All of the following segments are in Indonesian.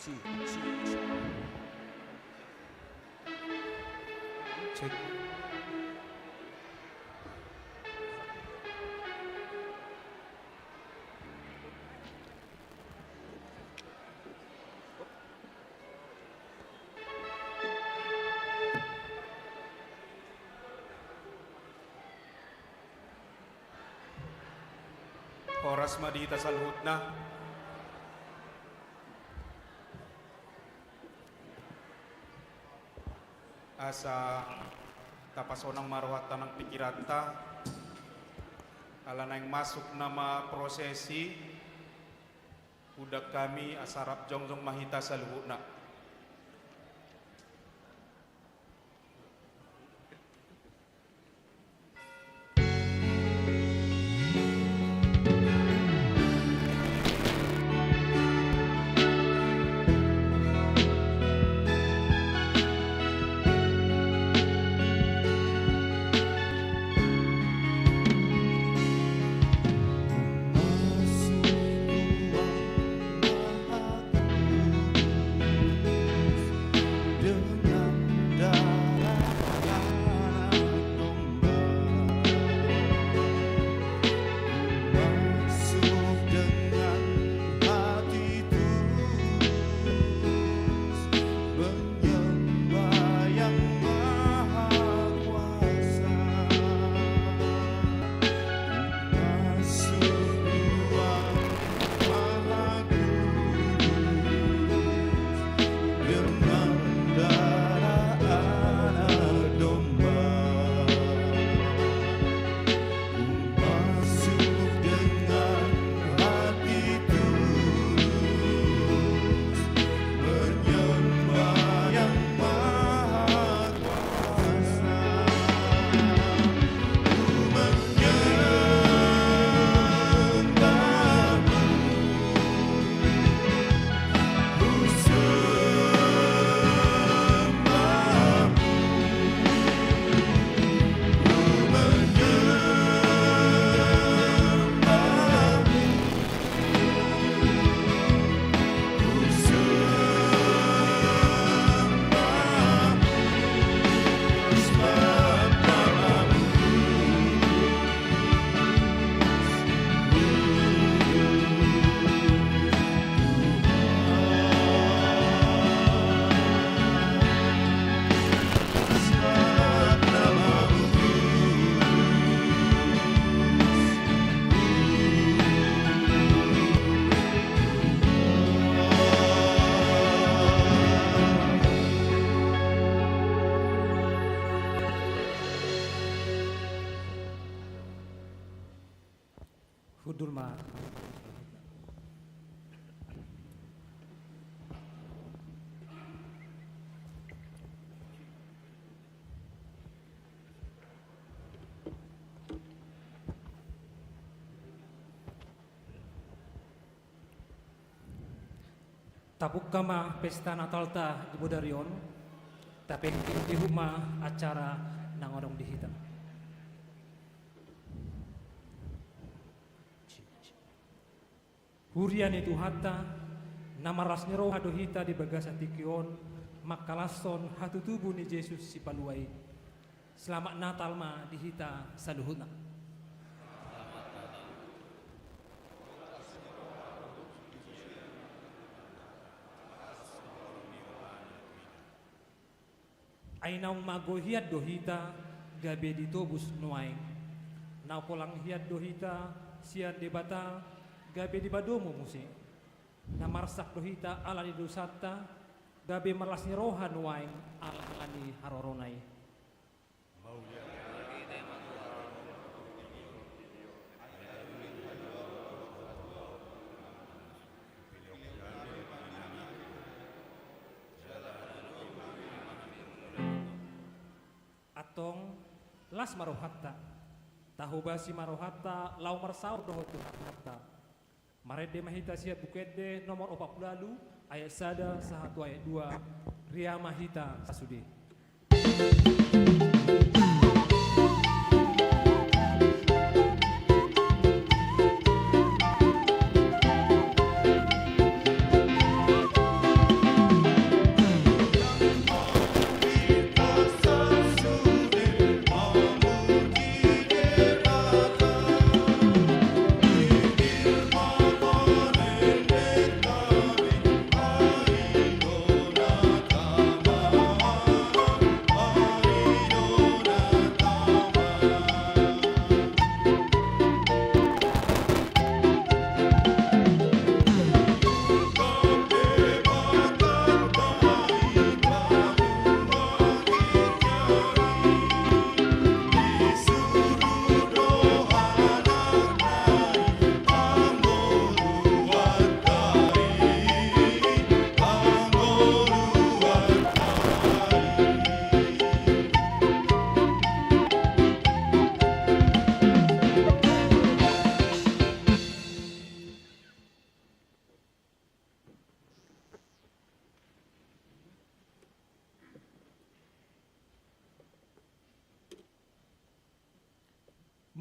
Cek, cek, cek. Cek. Oras madita salhutna. Asa tapasonang marwata ng pikiranta ala na yung masuk nama prosesi udak kami asarap jongjong mahita sa luhuna. Hudulma. Tapuk kama pesta Natal ta di Bodarion, tapi di rumah acara nang orang dihitam. Hurian itu hatta nama rasnya roh hadohita di bagasa tikion makalason hatu tubuh ni Yesus si paluai. Selamat Natal ma dihita saluhuna. Ainaung mago hiat dohita gabe ditobus nuaing. Nau polang hiat dohita siat debata gabe di badomo musi. Namarsak dohita ala di dosata gabe merlasni rohan waing ala ani haroronai. Atong las marohatta tahu basi marohatta lau marsaur doho Tuhan hatta marede mahita siat bukede nomor 40 ayat sada 1 ayat 2 ria mahita sasudi.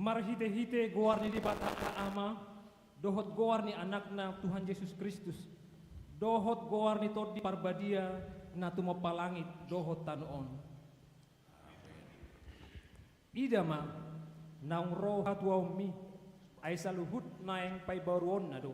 marhite-hite goar ni di bata ama, dohot goar ni anakna Tuhan Yesus Kristus, dohot goar ni tod di parbadia na tumapalangit dohot tanuon. Idama naung roh hatuaw mi ay saluhut na yang paibaruon na do.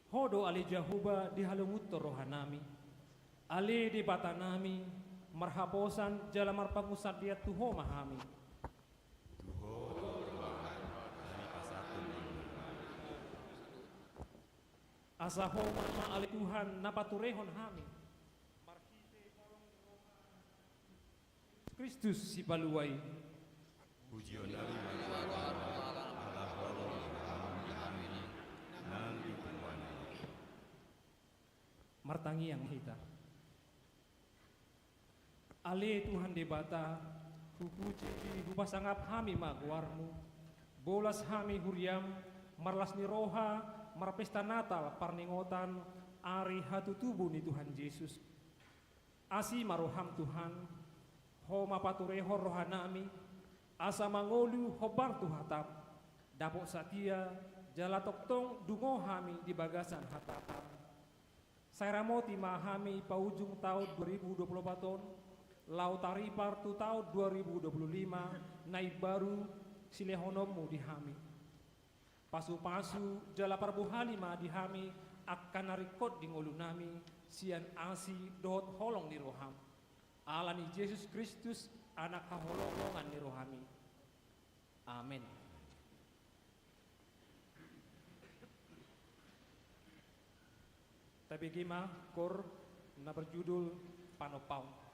Hodo ali Jahuba di halungut rohanami, ali di batanami, marhaposan jalamar pangusat dia tuho mahami. Asaho mama ali Tuhan napaturehon hami. Kristus si paluway. Pujian martangi yang hita. Ale Tuhan debata, hupuji hupasangap hami magwarmu, bolas hami huriam, marlas ni roha, marpesta Natal parningotan, ari hatu tubuh ni Tuhan Yesus. Asi maroham Tuhan, ho mapatureho rohanami, asa mangolu hobar tuhatap, dapok satia, jala toktong dungo hami di bagasan hatapam. Saya ramoti mahami paujung tahun 2024, lautaripar tu tahun 2025, naik baru silehonomu dihami. Pasu-pasu jala parbuhali ma dihami, akan narikot di ngolunami, sian asi dot holong di roham. Alani Yesus Kristus, anak kaholongan di rohami. Amin. Tapi gima kor na berjudul Panopau.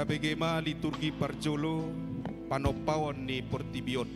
tabegema liturgi parjolo panopawon ni Portibion.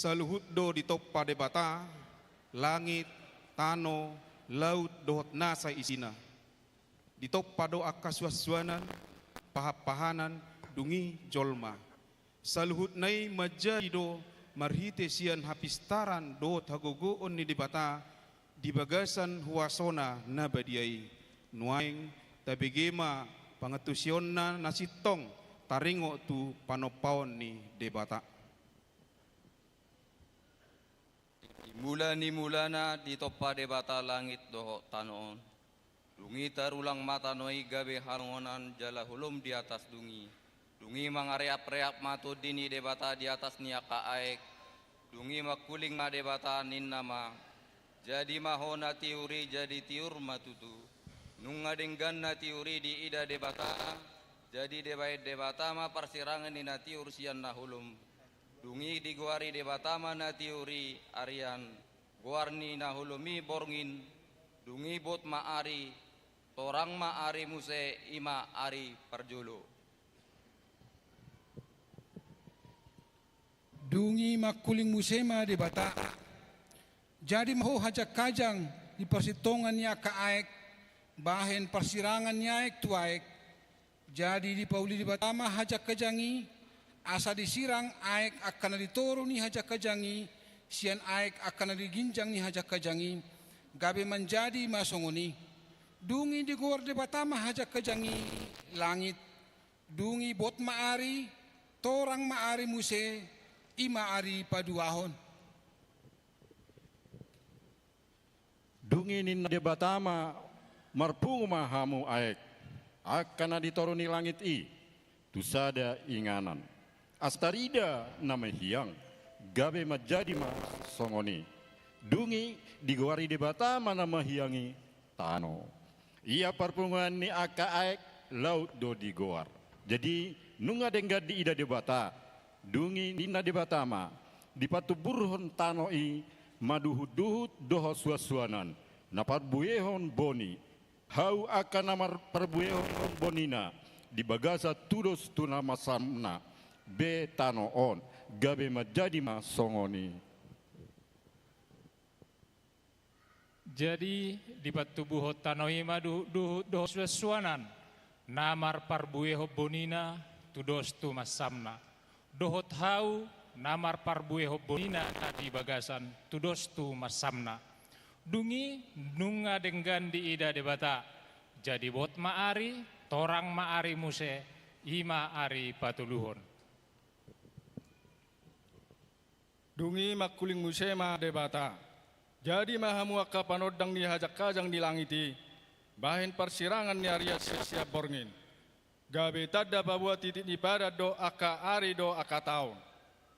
Saluhut do di toppa debata, langit, tano, laut dohot nasa isina. Di toppa do akaswaswanan, pahapahanan, dungi jolma. Saluhut nai majadi do marhite sian hapistaran dohot hagogoon ni debata, di bagasan huasona na badiai. Nuaing tabegema pangetusionna nasitong taringo tu panopawon ni debata. Mula ni mulana di toppa debata langit doho tanoon. Dungi tarulang mata noi gabe halongonan jala hulum di atas dungi. Dungi mangareap-reap matu dini debata di atas niaka aek. Dungi makuling ma debata nin nama. Jadi mahona tiuri jadi tiur matutu. Nunga denggan na tiuri di ida debata. Jadi debai debata ma persirangan nina tiur sian na hulum. Dungi di guari debata ma na tiuri arian. Guarni na hulumi borngin. Dungi bot maari. Torang maari muse ima ari parjolo. Dungi makuling musema debata. Jadi mahu hajak kajang di persitongan niya kaek. Bahen persirangan niya ek tuaek. Jadi di pauli debata ma hajak kajangi. Asa disirang aek akan ditoro ni hajak kajangi, sian aek akan diginjang ni hajak kajangi, gabe menjadi masongoni. Dungi di gor debatama hajak kajangi langit, dungi bot maari, torang maari muse, ima ari paduahon. Dungi nin debatama marpungu mahamu aek, akan ditoro ni langit i, tusada inganan. Astarida nama hiang, gabe majadi ma songoni. Dungi digawari debata mana mahiangi tano. Ia perpungan ni aka aek laut do digawar. Jadi nunga denggad di ida debata. Dungi nina debata ma dipatu burhon tano i maduhut-duhut doho suasuanan. Napat buehon boni. Hau akan namar perbuehon bonina di bagasa tudos tuna masamna. Be tano on gabe majadi ma songoni. Jadi di patubuho tanoi madu do suasuanan namar parbueho bonina tudos tu masamna dohot hau namar parbueho bonina tadi bagasan tudos tu masamna dungi nunga denggan di ida debata jadi bot maari torang maari muse ima ari patuluhon. Dungi makuling musema debata. Jadi mahamu akka panodang ni hajak kajang di langiti. Bahen persirangan ni ariat siap borngin. Gabe tada babua titik ni pada do akka ari do akka taun.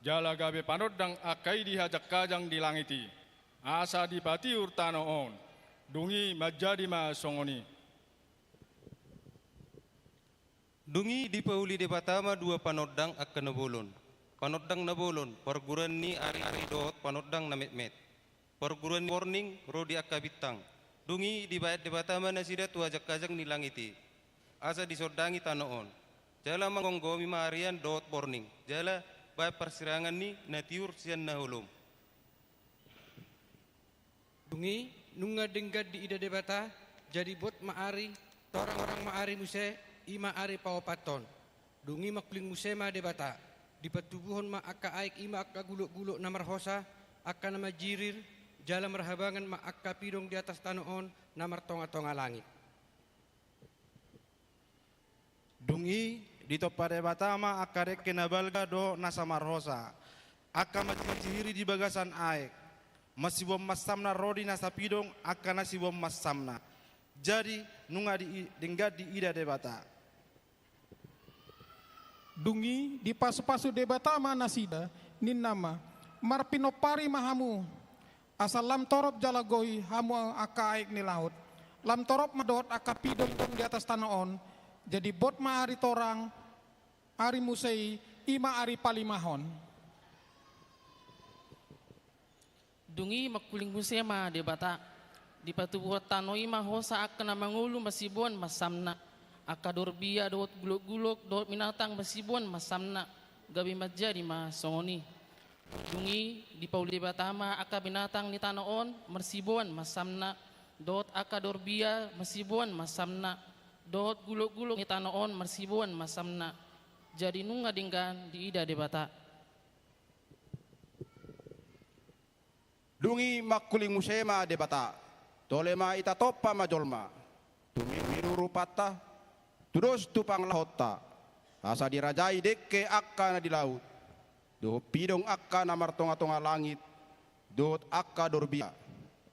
Jala gabe panodang akai di hajak kajang di langiti. Asa di patiur tano on. Dungi majadi ma songoni. Dungi di pauli debatama dua panodang akan nabolon. Panodang nabolon, perguruan ni ari dohot panodang na met-met. Perguruan warning rodi akabitang. Dungi di bayat debatama na sida tu ajak kajang ni langiti. Asa disordangi tanoon. jala mangonggomi marian dohot borning, jala bay persirangan ni natiur sian nahulum. Dungi nunga denggat di ida debata jadi bot maari orang-orang maari muse ima ari pawapaton. Dungi makling muse ma debata di patubuhon ma akka aik ima akka guluk-guluk namar hosa akka nama jirir jala merhabangan ma akka pidong di atas tanoon namar tonga-tonga langit. Dungi di topa debata ma akka rek kenabalga do nasamar hosa akka majihiri di bagasan aik masibom masamna rodi nasa pidong akka nasibom masamna. Jadi nunga di denggat di ida debata. Dungi di pasu-pasu debata ma nasida nin nama marpinopari mahamu asal lam torop jalagoi hamu akka aik ni laut lam torop madot akka pidong di atas tanoon jadi bot ma ari torang ari musei ima ari palimahon. Dungi makuling musema debata di patubuh tanoi mahosa akana mangulu masibon masamna akadorbia dot guluk-guluk dot minatang masibon masamna gabi majadi masongoni. Dungi di pauli batama aka binatang ni tanoon marsibon masamna dot akadorbia masibon masamna dot guluk-guluk ni tanoon marsibon masamna jadi nunga dinggan di ida debata. Dungi makuling musema debata tolema ita topa majolma tumi miruru patah tudos tupang lahota asa dirajai dekke akka na di laut do pidong akka na martonga-tonga langit dot akka dorbia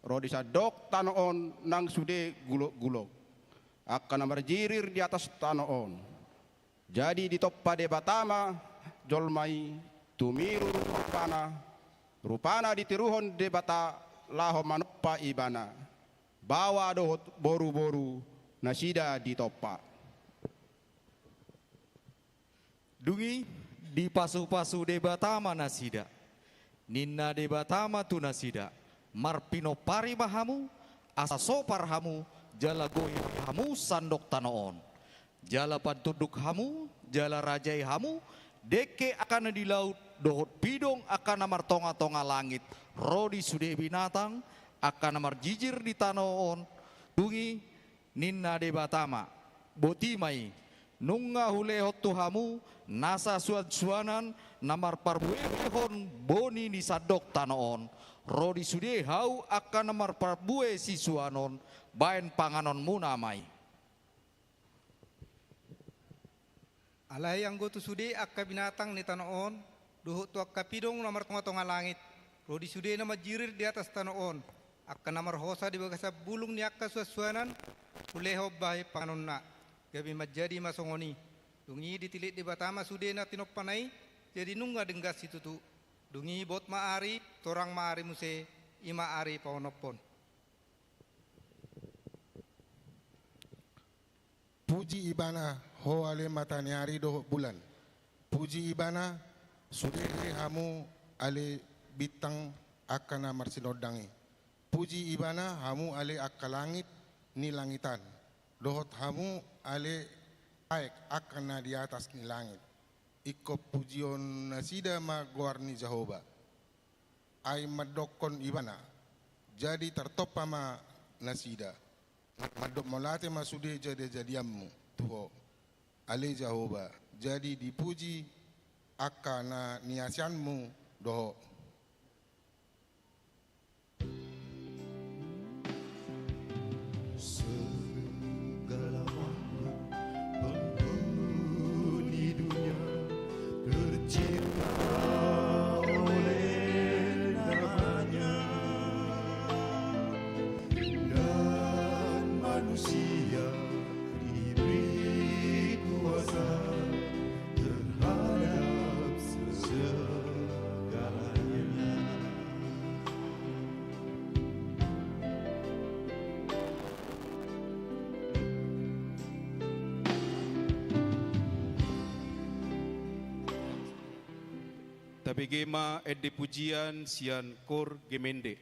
rodisa dok tanoon nang sude gulok-gulok akka na marjirir di atas tanoon jadi di topa debatama jolmai tumiru rupana ditiruhon debata laho manuppa ibana bawa dohot boru-boru nasida di topa. Dungi di pasu-pasu debatama nasida ninna debatama tu nasida marpino pari mahamu asa sopar hamu jala goy hamu sandok tanoon jala pantuduk hamu jala rajai hamu deke akan di laut dohot pidong akan namar tonga-tonga langit rodi sude binatang akan namar jijir di tanoon. Dungi ninna debatama botimai nunga hulehot tuhamu nasa suan-suanan namar parbuehon boni ni sadok tanoon rodi sude hau akan namar parbue si suanon baen panganon munamai. Alay ang goto sude akka binatang ni tanoon duhut tu akka pidong namar tonga-tonga langit rodi sude nama jirir di atas tanoon akka namar hosa di bagasa bulung ni akka suasuanan uleho bahe panganon na gabi majadi masongoni. Dungi ditilit di batama sude na tinoppanai jadi nunga denggas situ tu. Dungi bot maari torang maari muse ima ari paonopon. Puji ibana ho ale mataniari do bulan. Puji ibana sude hamu ale bitang akana marsinodangi. Puji ibana hamu ale akkalangit ni langitan. Dohot hamu ale aik akana di atas ni langit. Iko pujion nasida ma goarni Jehovah. Ai madokon ibana. Jadi tertopa ma nasida. Madok molate ma sude jadi jadiammu tuho. Ale Jehovah. Jadi dipuji akana niasianmu doho. Segala makhluk penghuni dunia tercipta oleh namanya dan manusia diberi kuasa terhadap segalanya. Tabegema ed pujian sian kor gemende.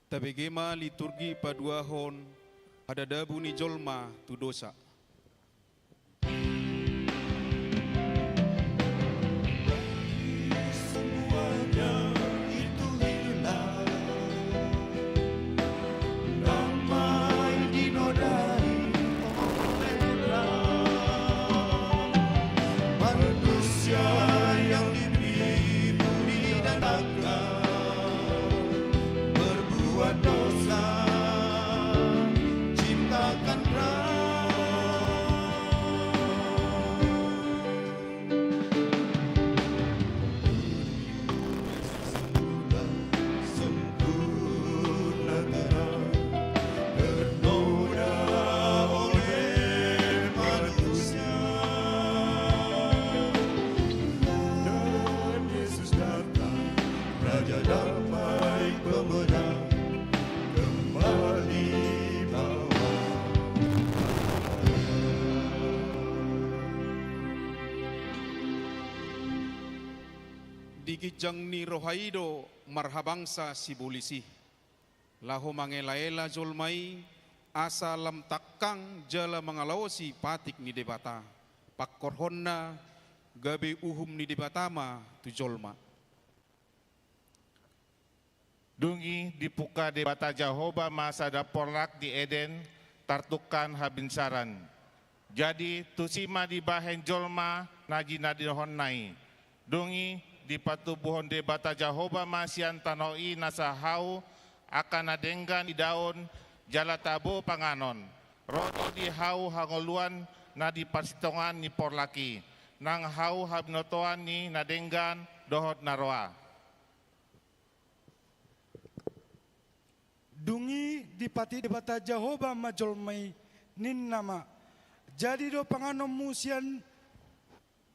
tabegema liturgi paduahon ada dabu ni jolma tu dosa. Semuanya itu hilang, damai dinodai olehlah manusia yang diberi budi dan akal, berbuat dosa, ciptakan perang. Sempurna terang, ternoda oleh manusia, dan Yesus datang, Raja Damai Pemenang, kembali bawa. Digijang ni rohaido marhabangsa si bulisi. Laho mangelaela jolmai asa lam takang jala mangalawasi patik ni debata. Pakkorhonna gabe uhum ni debatama tu jolma. Dungi dipuka debata Jehovah masa daporlak di Eden tartukan habinsaran. Jadi tusima di bahen jolma naji nadihon nai. Dungi di patubuhon debata Jehovah masian tanoi nasahau akan adenggan di daun jala tabo panganon. Roto di hau hangoluan na di persitongan ni porlaki. Nang hau habnotoan ni nadenggan dohot naroa. Dungi dipati debata Jehovah majolmai nin nama. Jadi do panganom musian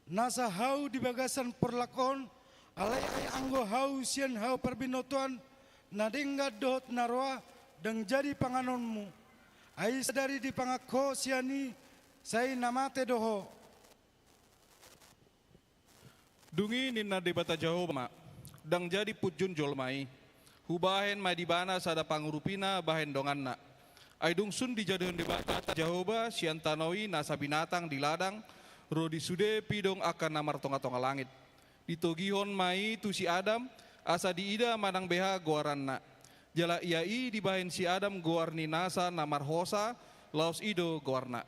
nasa hau di bagasan perlakon alai anggo hau sian hau perbinotuan nadengga dot naroa dan jadi panganonmu. Ai sadari di pangako siani sai namate doho. Dungi ninna debata Jehovah dang jadi pujun jolmai. Hubahen mai dibana sada pangurupina bahen donganna. Aidung sun dijadion debata Jehovah sian tanoi nasa binatang di ladang rodi sude pidong akan namar tonga-tonga langit. Ditogihon mai tu si Adam asa diida manang beha goaranna. Jala iai di bahen si Adam goarni nasa namar hosa laos ido goarna.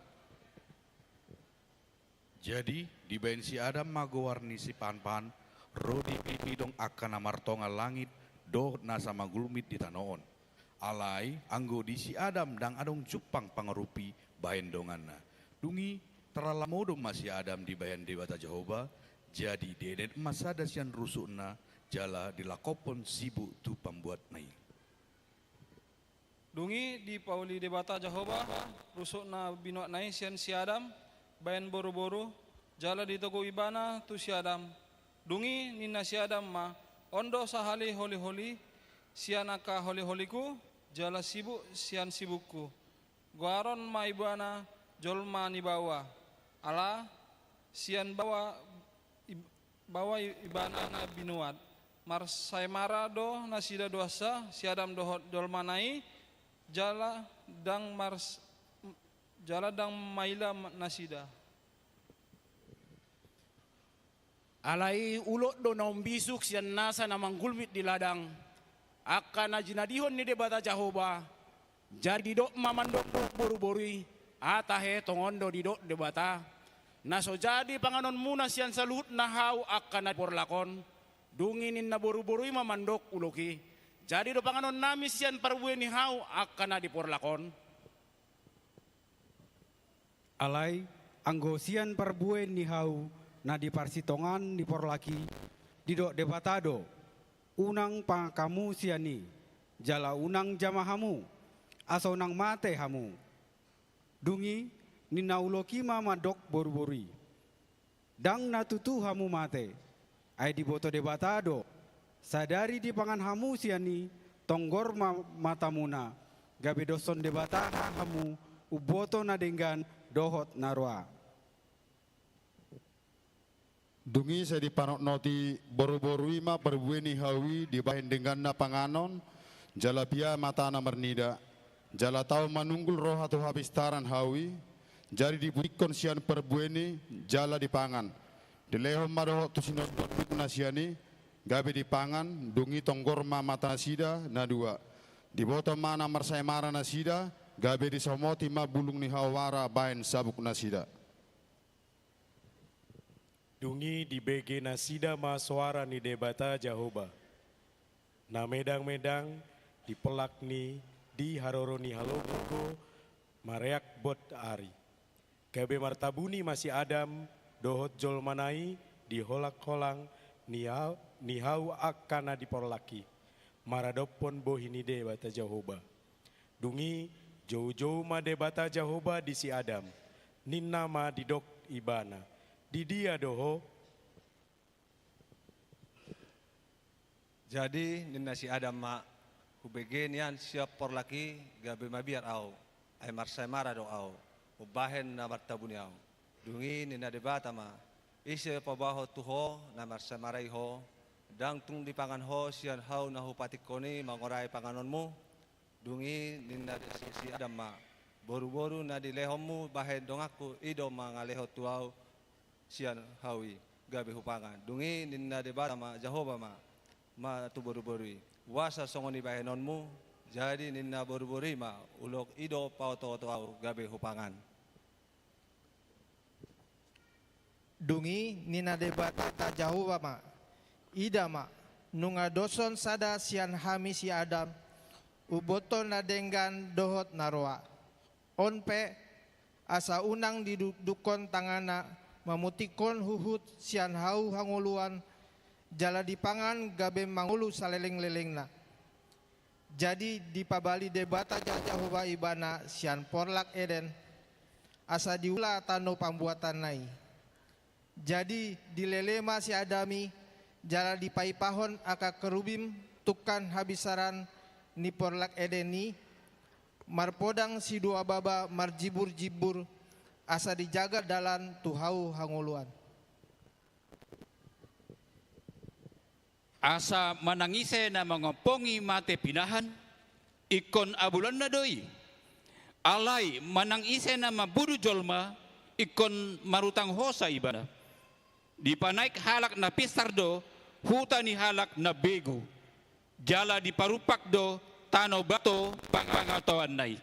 Jadi di bahen si Adam magowarni si pan-pan rodi pidong akan namar tonga langit do nasa magulmit di tanoon. Alai anggo di si Adam dang adong cupang pangarupi bahen donganna. Dungi terlalamodong masih Adam di bahen debata Jehovah. Jadi deden masada sian rusukna jala dilakopon sibuk tu pembuat nai. Dungi di pauli debata Jehovah rusukna binuat nai sian si Adam bahen boru-boru jala ditogo ibana tu si Adam. Dungi nina si Adam ma ondo sahali holi-holi sianaka holi-holiku jala sibuk sian sibukku. Guaron ma ibana jolma ni bawa. Ala sian bawa ibana na binuat. Mar sai marado nasida doasa si Adam dohot jolmanai jala dang maila nasida. Alai ulok do naum bisuk sian nasa namang gulmit di ladang. Akan najinadihon ni debata Jehovah. Jadi dok mamandok boru-borui. Atahe tongondo di dok debata. Naso jadi panganon muna sian salut na hau akan porlakon. Dunginin na boru-borui mamandok uloki. Jadi do panganon nami sian parbueni hau akan diporlakon. Alai anggo sian parbuen ni hau na di parsitongan di porlaki didok debatado unang pangkamu siani jala unang jamahamu aso nang mate hamu dungi nina uloki mama dok boru-borui dang natutu hamu mate ai di boto debatado sadari di pangan hamu siani tonggor matamuna gabe doson debata hamu uboto nadenggan dohot narwa. Dungi saya dipanok noti boru-boru ima perbueni hawi dibahen dengan na panganon jala pia matana mernida, jala tau manunggul roh atau habis taran hawi, jari dibukon sian perbueni, jala dipangan. Dilehom madoh tu sinos nasiani, gabe dipangan, dungi tonggorma mata nasida na dua. Di bottom mana marsai mara nasida, gabe di somoti ma bulung ni hawara bain sabuk nasida. Dungi di BG nasida ma suara ni debata Jahoba. Na medang-medang di pelak ni di haroroni halogo mareak bot ari. Gabe martabuni masih Adam dohot jol manai di holak-holang nihau akana di porlaki. Maradopon bohini debata Jahoba. Dungi jauh-jauh ma debata Jahoba di si Adam. Ninna ma di dok ibana. Di dia doho. Jadi ninna si Adam ma hubege nian siap porlaki gabe ma biar au. Ay marsai mara do au. Ubahen na martabuni au. Dungi ninna debata ma. Ise pabaho tuho na marsai marai ho. Dang tung di pangan ho sian hau na hupatik koni mangorai panganonmu. Dungi ninna si Adam ma. Boru-boru na di lehommu bahen dongaku ido mangaleho tuau sian hawi gabe hupangan. Dungi ninna debata ma Jahoba ma tu boru-borui. Wasa songoni bahenonmu jadi ninna boru-borui ma ulok ido pauto tuau gabe hupangan. Dungi nina debata ta Jahoba ma ida ma nunga doson sada sian hami si Adam uboton na denggan dohot naroa onpe asa unang didukon tangana mamutikon huhut sian hau hanguluan jala dipangan gabe mangulu saleleng-lelengna. Jadi dipabali debata Jahoba ibana sian porlak Eden asa diula tano pambuatan nai. Jadi dilelema si Adami jala dipaipahon aka kerubim tukan habisaran ni porlak Edeni marpodang si dua baba marjibur-jibur asa dijaga dalan tuhau hanguluan. Asa manangise na mengopongi mate pinahan ikon abulan na doi. Alai manangise na mabudu jolma ikon marutang hosa ibada. Dipanaik halak na pisardo huta ni halak na bego. Jala diparupak do tano bato pangangatoan nai.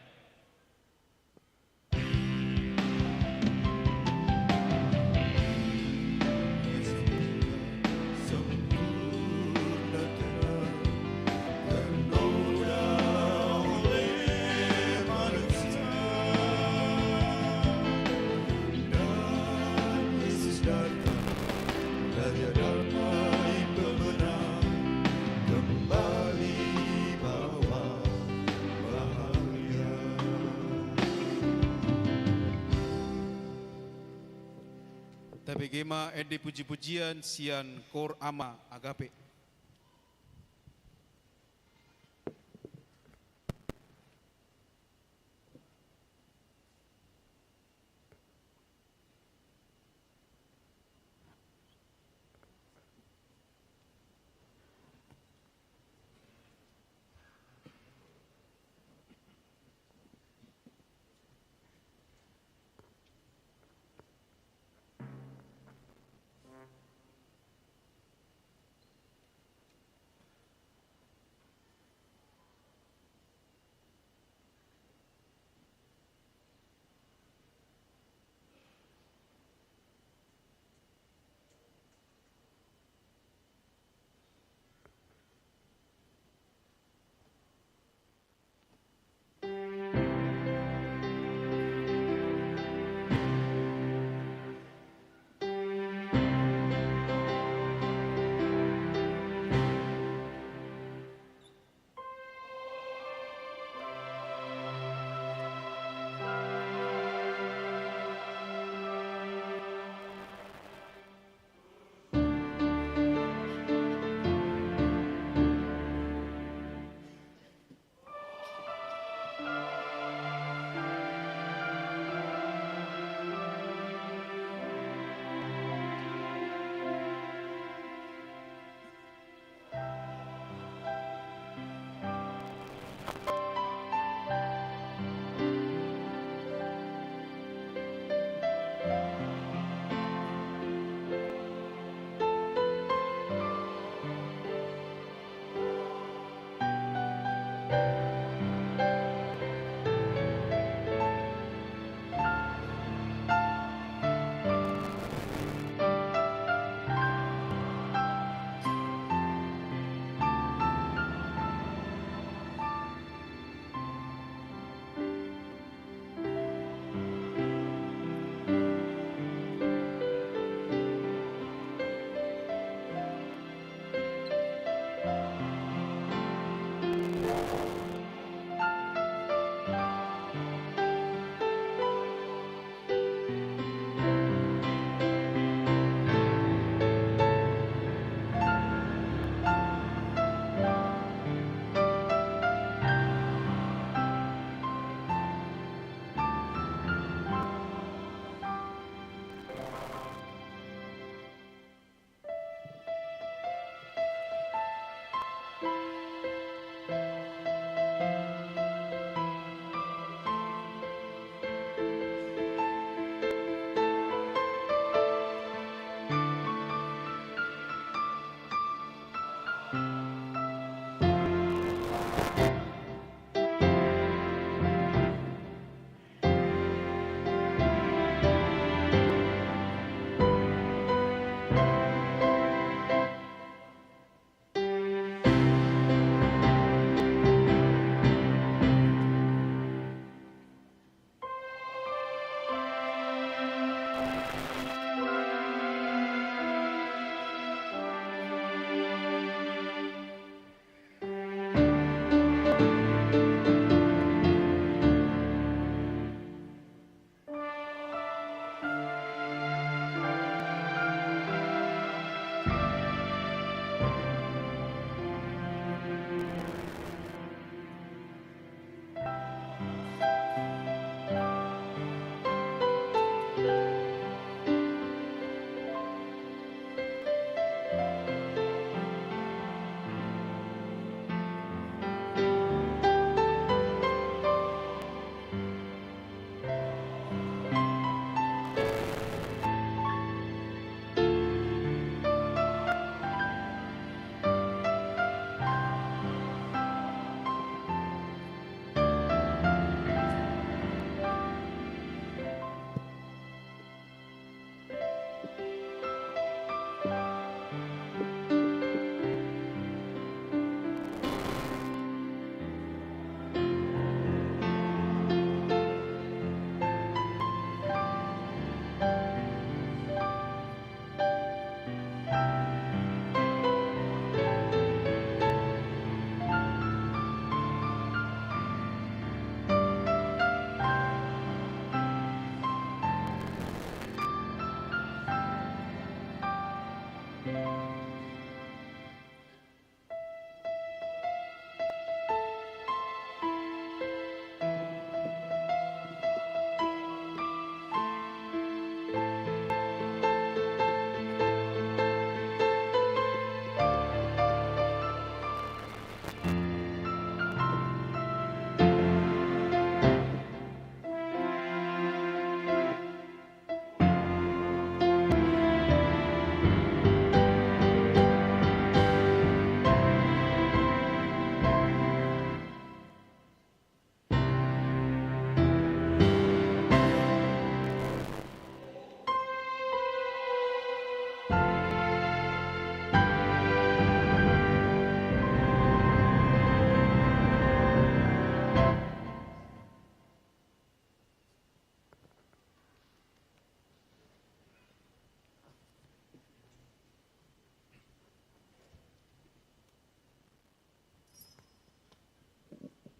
Tabegema ede puji-pujian sian kor ama agape.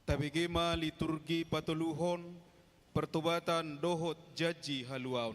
Tabigema liturgi patuluhon pertobatan dohot jaji haluaun.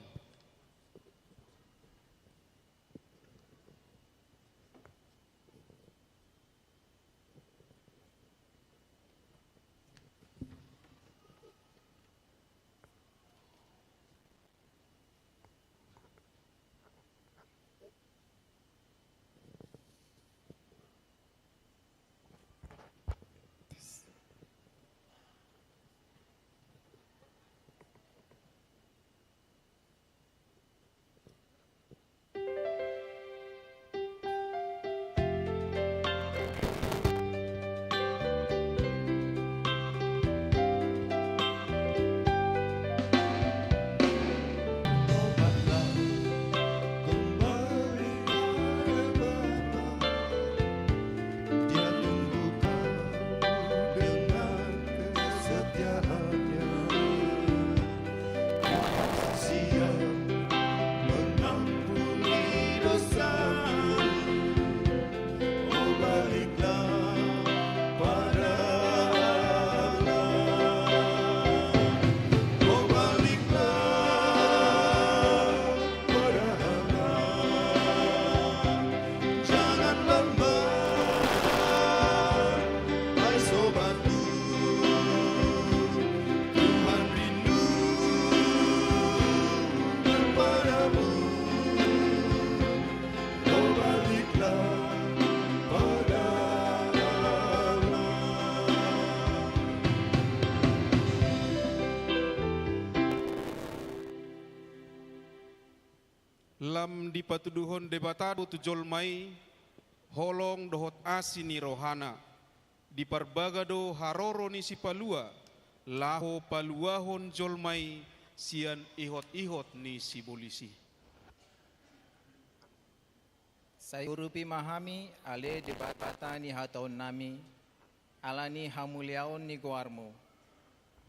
Lam di patuduhon debatado tujol mai holong dohot asini rohana di parbagado haroro ni si palua laho paluahon jolmai sian ihot-ihot ni si polisi. Sayurupi mahami ale debatata ni hataon nami alani hamuliaon ni goarmo.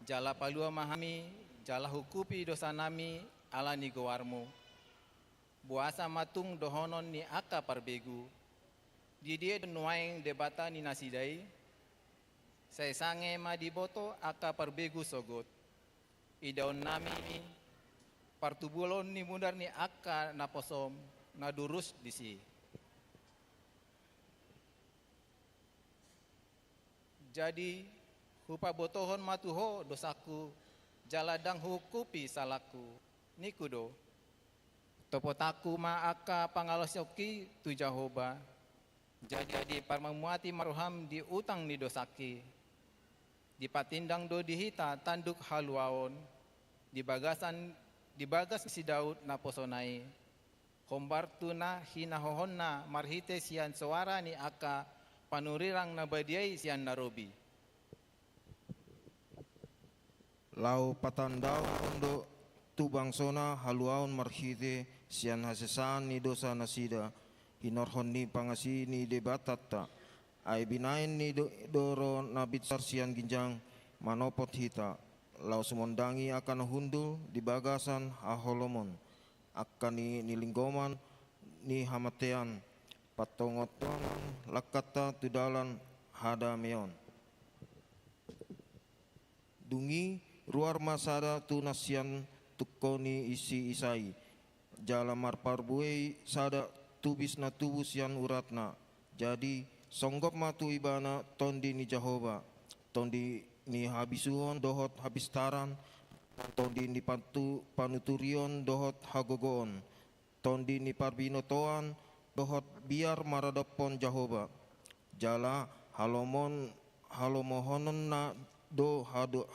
Jala palua mahami jala hukupi dosa nami alani goarmo. Buasa matung dohonon ni aka parbegu. Didie nuaing debata ni nasidai. Saya sange ma diboto aka parbegu sogot. Idaon nami partubulon ni mundar ni aka naposom nadurus disi. Jadi hupa botohon matuho dosaku jaladang hukupi salaku nikudo. Topotaku ma aka pangalosyoki tu Jahoba. Jadi parmamuati maruham di utang ni dosaki. Di patindang do dihita tanduk haluaon. Di bagas si Daud na posonai. Hombar tuna hinahohonna marhite sian suara ni aka panurirang na badiay sian narobi. Lau patandau ondo tubang sona haluaon marhite sian hasesan ni dosa nasida hinorhon ni pangasi ni debatata ay binain ni doro nabitsar sian ginjang manopot hita lau sumondangi akan hundul di bagasan aholomon akan ni nilinggoman ni hamatean patongotongan lakata tudalan hadameon dungi ruar masada tunasian tukoni isi isai jala marparbuei sada tubis na tubus yan uratna. Jadi songgop matu ibana tondi ni Jehovah. Tondi ni habisuon dohot habistaran. Tondi ni panuturion dohot hagogoon. Tondi ni parbinotoan dohot biar maradopon Jehovah. Jala halomohonon na do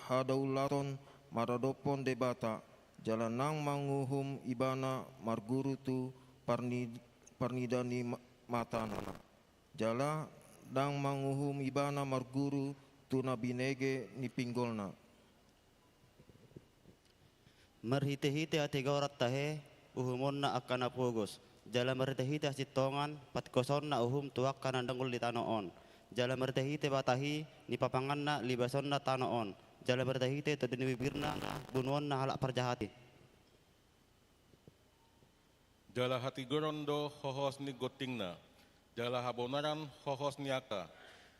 hadaulaton maradopon debata. Jala nang manguhum ibana marguru tu parnidani matana. Jala dang manguhum ibana marguru tu nabinege ni pinggolna. Marhite-hite ati gaurat tahe uhumon na akana pugos. Jala marhite-hite asitongan patkoson na uhum tuak kanan dangul di tanoon. Jala marhite-hite batahi ni papangan na libason na tanoon. Jala marhite-hite to dini bibirna bunuan na halak parjahati. Jala hati gorondo hohos ni gotingna. Jala habonaran hohos ni aka.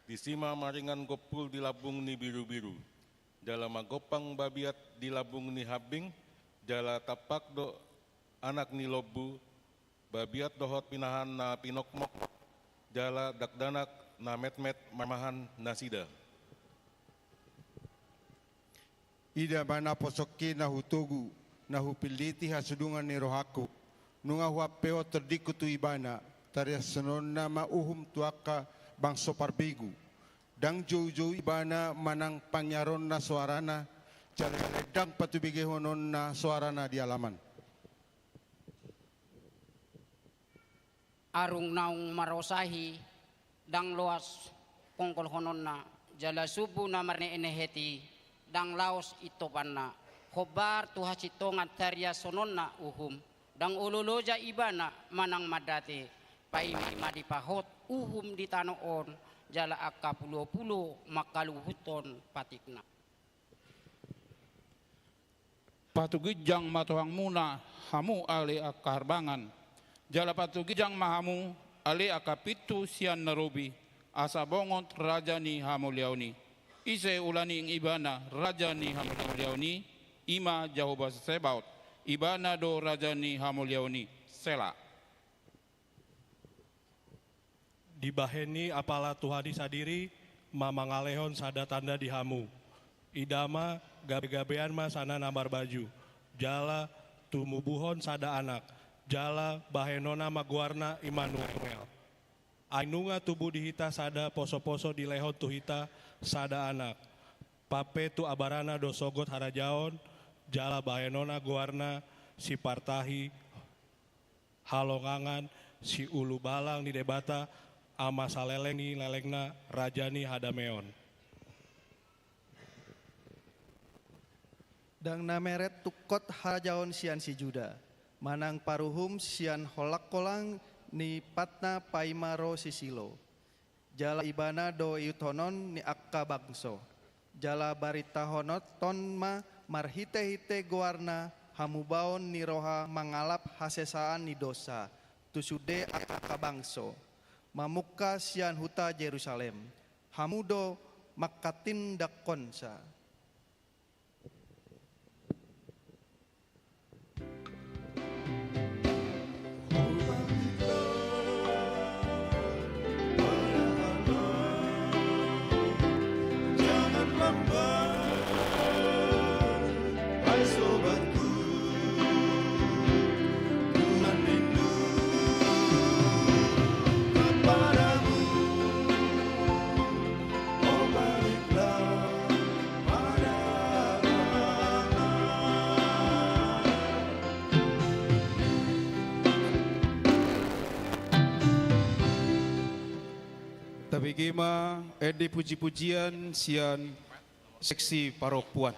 Disima maringan gopul di labung ni biru-biru. Jala magopang babiat di labung ni habing. Jala tapak do anak ni lobu. Babiat dohot pinahan na pinokmok. Jala dakdanak na met-met mamahan nasida. Ida bana posoki na hutugu na hupiliti hasudungan ni rohaku. Nunga huapeo terdiku tu ibana. Taria senon nama uhum tuaka bangso parbigu. Dang jauh-jauh ibana manang pangyaron na suarana. Jale dang patubige honon na suarana di alaman. Arung naung marosahi dang loas kongkol honon na jala subu na marne eneheti dang laos itopan na khobar tuhasitongan taria sonon na uhum dang uloloja ibana manang madate paimi madipahot uhum di tanoon jala akka pulo-pulo makaluhuton patikna. Patugijang matohang muna hamu ali akarbangan. Jala patugijang mahamu ali akapitu sian narubi asa bongot raja ni hamuliauni. Ise ulani ing ibana raja ni hamuliauni ima Jehovah Sebaot. Ibana do raja ni hamuliauni sela. Dibaheni apala Tuhadi sadiri mamangalehon sada tanda di hamu. Idama gabe-gabean ma sana nambar baju. Jala tumubuhon sada anak. Jala bahenona maguarna Immanuel. Ainunga tubuh dihita sada poso-poso di lehon tuhita sada anak. Pape tu abarana dosogot harajaon. Jala bahenona guarna si partahi halongangan si ulu balang di debata ama saleleng lelengna rajani hadameon. Dang nameret tukot harajaon sian si Juda. Manang paruhum sian holak kolang ni patna paimaro sisilo. Jala ibana do iutonon ni akka bangso. Jala barita honot ton ma marhite-hite guarna hamubaon ni roha mangalap hasesaan ni dosa. Tusude akka bangso. Mamuka sian huta Jerusalem. Hamudo makatin dakonsa. Tabigima edi puji-pujian sian seksi paropuan.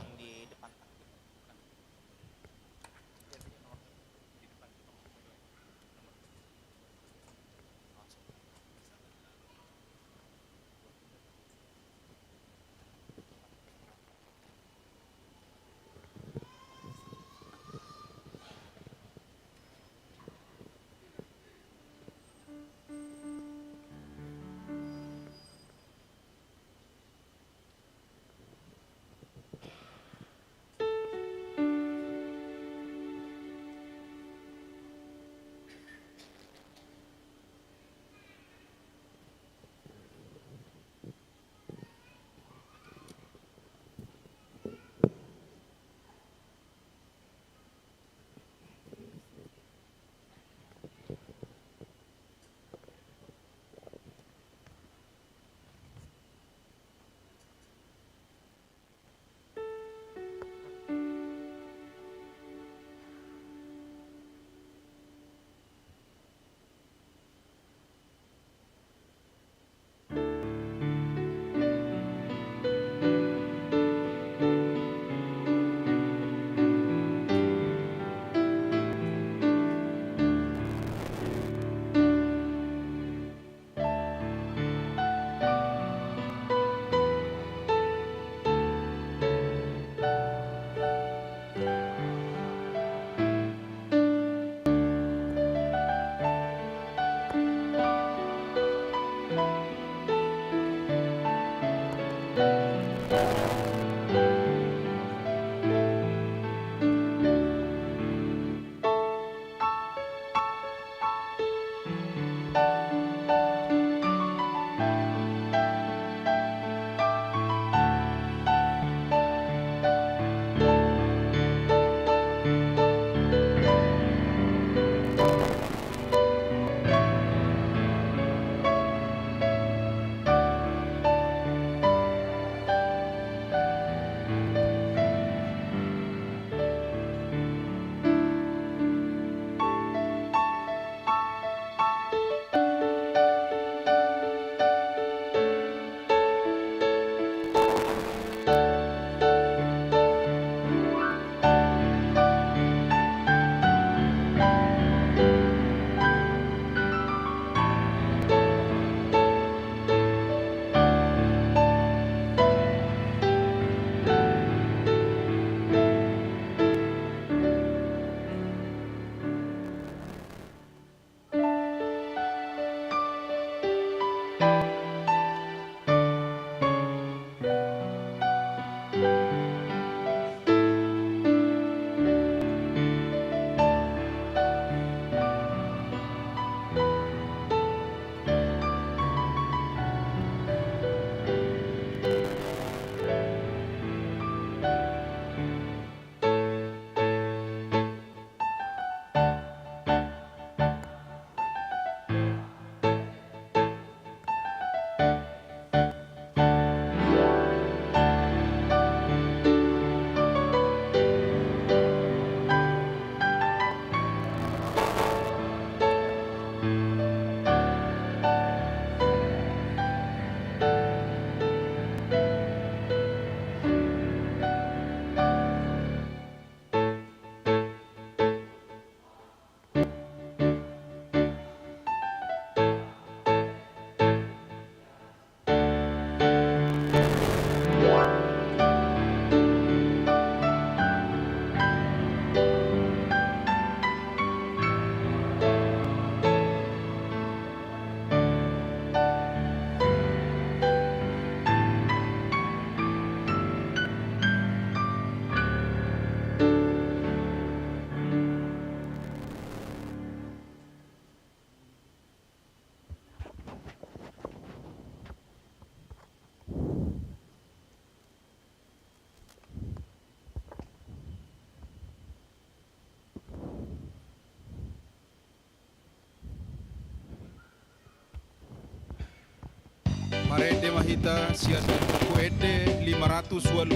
hita sian buku ede 525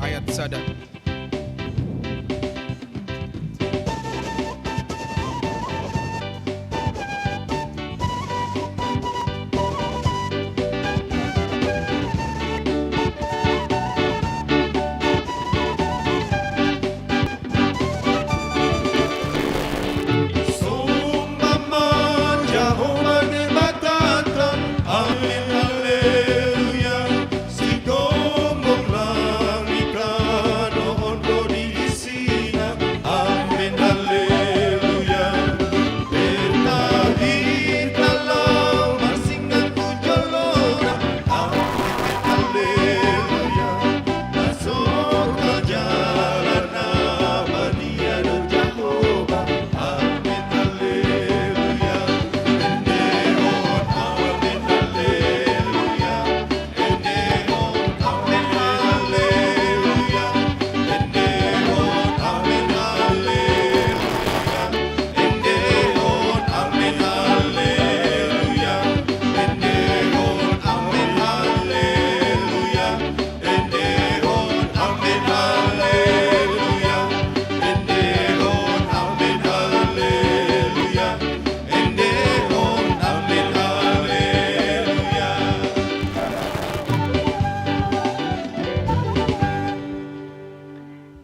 ayat sada.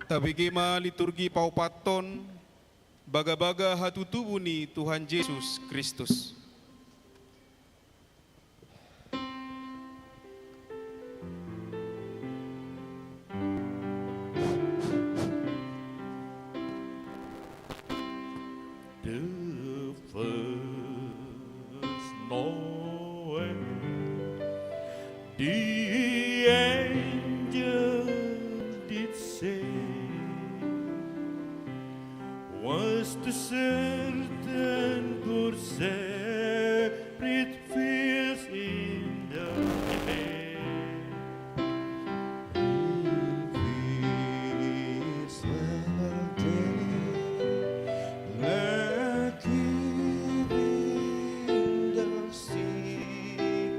Tabigema liturgi paupaton baga-baga hatutubuni Tuhan Yesus Kristus. The first Noel, the angel did say, was to certain good separate fields in the air. Fields well like wind of sea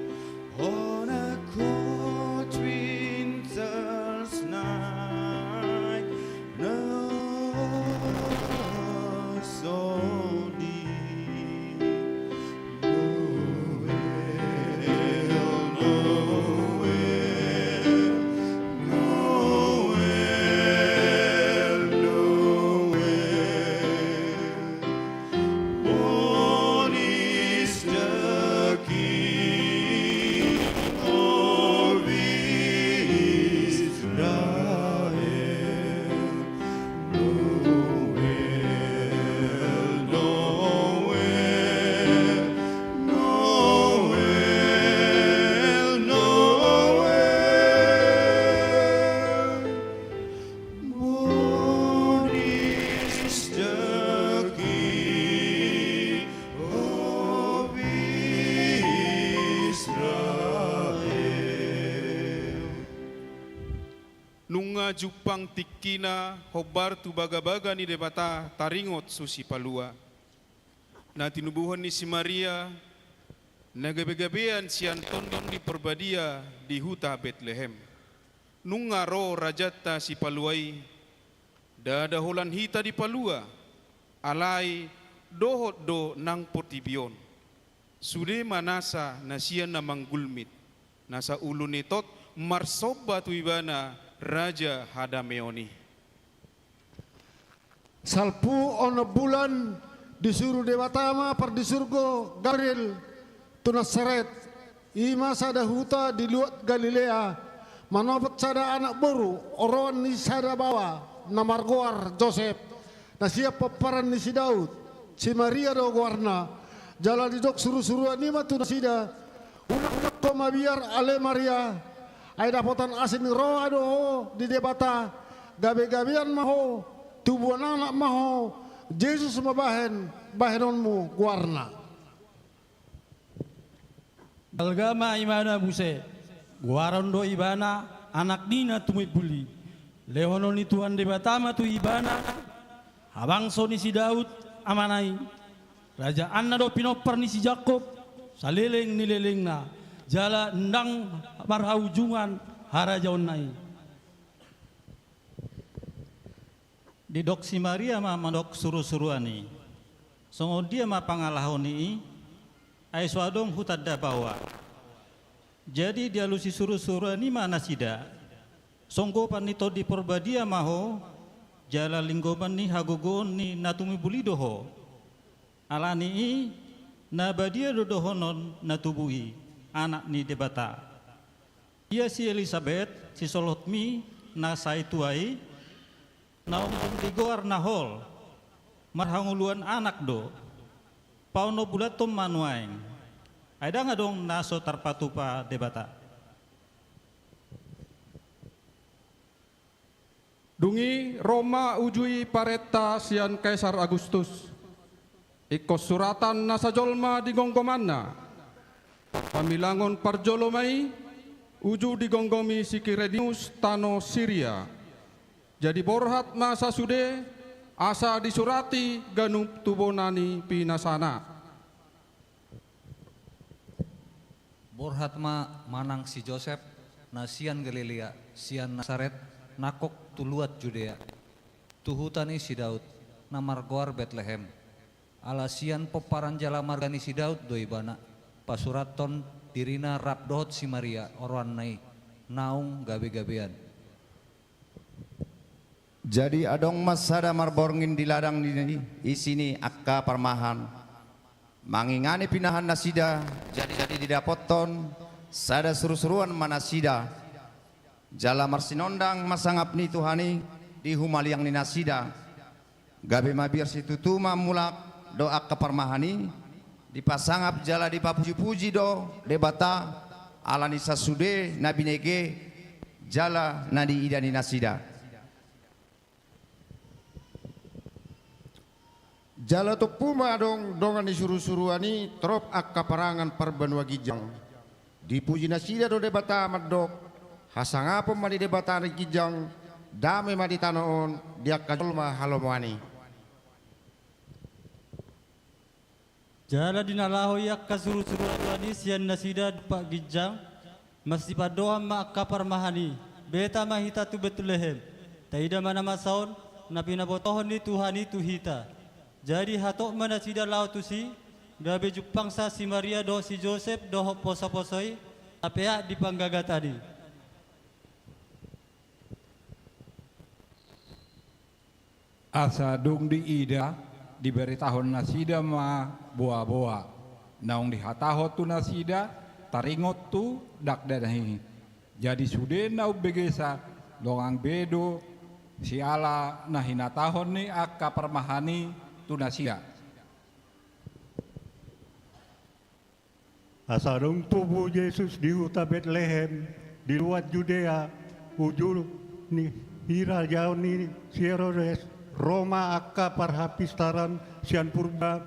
on a cold winter's night. No so deep, born is the King of Israel. Nunga jupang tikina hobar tu baga-baga ni debata taringot susi palua. Na tinubuhan ni si Maria nagabe-gabean sian tondong di perbadia di huta Bethlehem. Nunga ro rajata si paluai dada holan hita di palua alai dohot do nang portibion. Sude manasa nasian na manggulmit nasa ulunitot marsoba tu ibana Raja Hadameoni. Salpu ono bulan disuruh dewatama per disurgo Gabriel tu Nasaret ima sada huta di luat Galilea manopet sada anak boru oron ni sada bawa namargoar Joseph na siap paparan ni si Daud si Maria do guarna jalan di dok suruh-suruhan ima tu nasida unak-unak koma biar ale Maria ay dapotan asin roh ado di debata gabe-gabean maho tubuhan anak maho Yesus bahenonmu guarna. Galgama imana buse guarondo ibana anak dina tumit buli lehonon ni Tuhan debatama tu ibana habang so ni si Daud amanai raja anna do pinopar ni si Jakob saleleng ni leleng na jala endang marhaujungan harajaon nai. Di dok si Maria ma mandok suruh-suruani. Songo dia ma pangalahoni ai swadong hutadda bawa. Jadi dia lusi suruh-suruani mana sida. Songgo panito di porbadia maho jala linggoban ni hagogon ni natumi bulidoho. Alani nabadia dodohonon natubui anak ni debata. Ia si Elizabeth si Solotmi na saituai naong digor nahol marhanguluan anak do pauno bulatom manuaing ada nga dong naso tarpatupa debata. Dungi Roma ujui pareta sian Kaisar Agustus ikos suratan nasa jolma di gonggomanna pamilangon parjolomai uju di gonggomi si Kirenius tano Syria. Jadi borhat masa sude asa disurati ganup tubonani pinasana. Borhat ma manang si Joseph na sian Galilea sian Nasaret nakok tuluat Judea. Tuhutani si Daud na margoar Bethlehem. Ala sian peparan jala margani si Daud doibana pasuraton dirina rapdohot si Maria orwan nai naung gabe-gabean. Jadi adong masada marborngin di ladang di isini akka parmahan mangingani pinahan nasida jadi didapoton sada seru-seruan manasida jala marsinondang masangap ni Tuhani di humaliang ni nasida gabe mabir situtuma mulak do akka parmahani dipasangap jala dipapuji-puji do debata alani sasude nabi nege jala nadi idani nasida. Jala to puma dong dongan disuruh-suruani trop akka parangan perbenua gijang. Dipuji nasida do debata madok. Hasangapa madi debata gijang dame madi tanoon dia kajolma halomwani. Jala dinalaho yak kasuru-suruani sian nasida pak gijang masih padoa ma akka parmahani beta mahita tu Bethlehem. Taida mana masaon napi nabotohon ni Tuhani tuhita. Jadi hatok mana sida lau tu si dabe jupangsa si Maria do si Joseph do posa-posoi apea di panggaga tadi. Asa dung di ida diberi tahun nasida ma boa-boa. Naung dihatahot tu nasida taringot tu dak dadahi. Jadi sude nau begesa dongang bedo si ala nahina tahun ni akka permahani tunasida. Asadong tubuh Yesus di huta Bethlehem di luar Judea ujul ni hira jauh ni Herodes Roma akka parhapistaran sian purba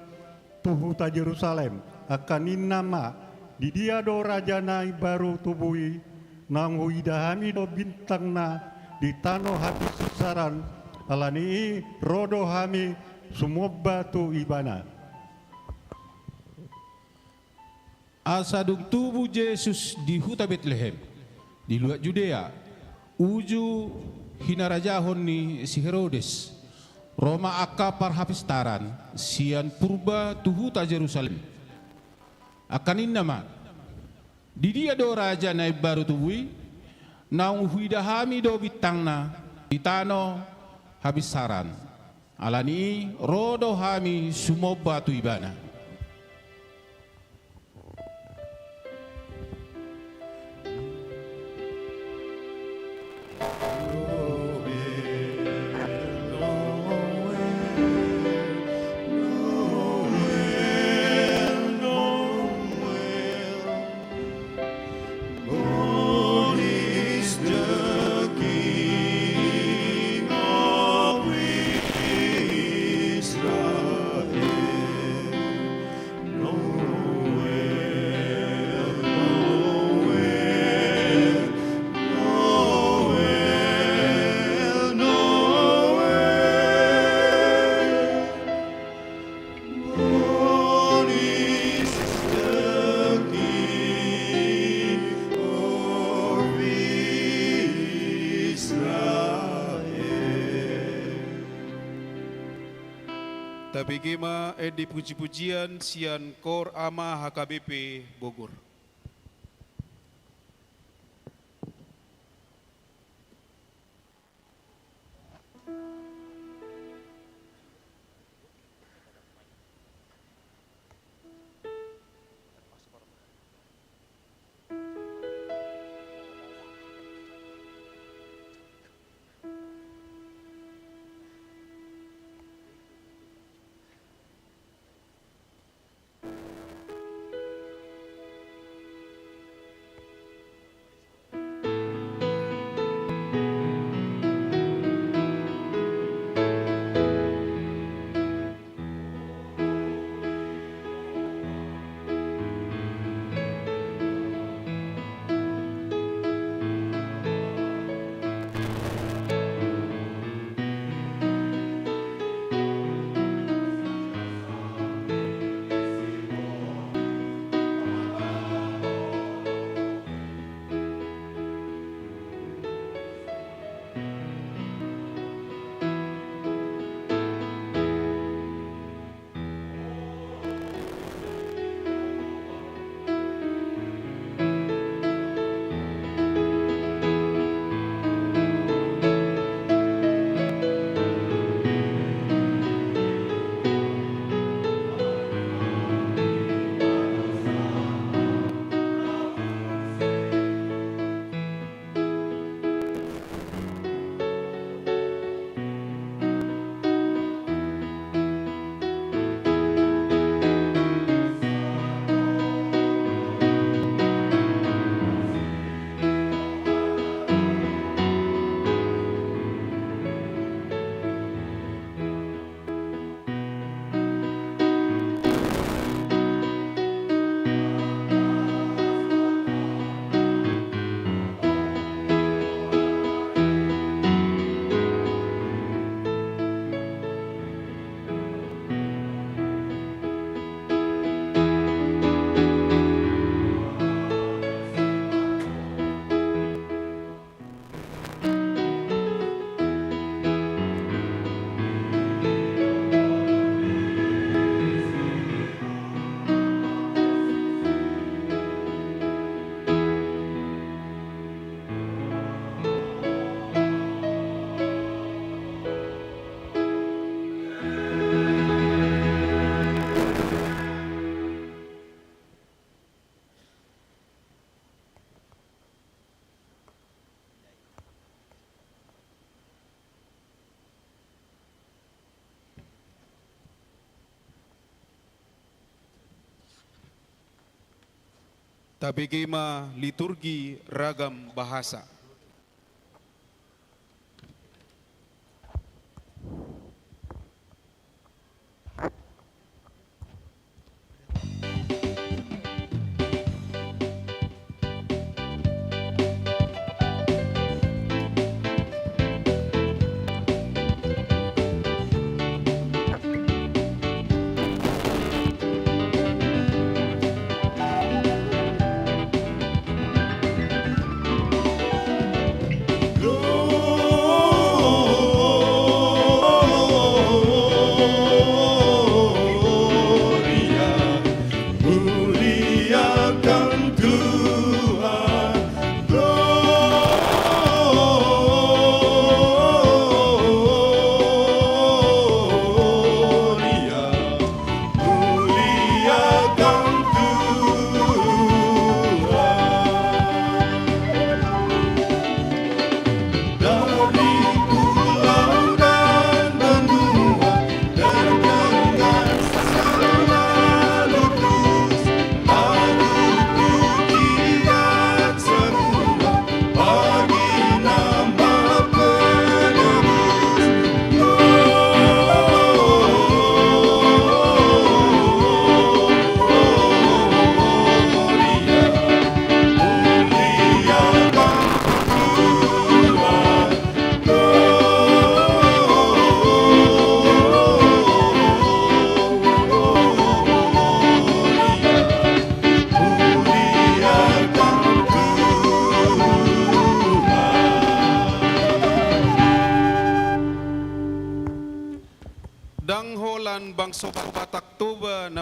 tu huta Jerusalem akan nama di dia do raja nai baru tubui nang huidahami do bintang na di tano habis saran alani rodo hami semua batu ibana. Asadung tubuh Yesus di huta Bethlehem di luar Judea uju hinarajahon ni si Herodes Roma akka parhapistaran sian purba tu huta Jerusalem akanin nama di dia do raja naib baru tubui naung huidahami do bitangna di tano habis saran alani rodo hami sumoba tu ibana. Israel. Tabigima edi puji-pujian sian Kor Ama HKBP Bogor. Tabigima liturgi ragam bahasa.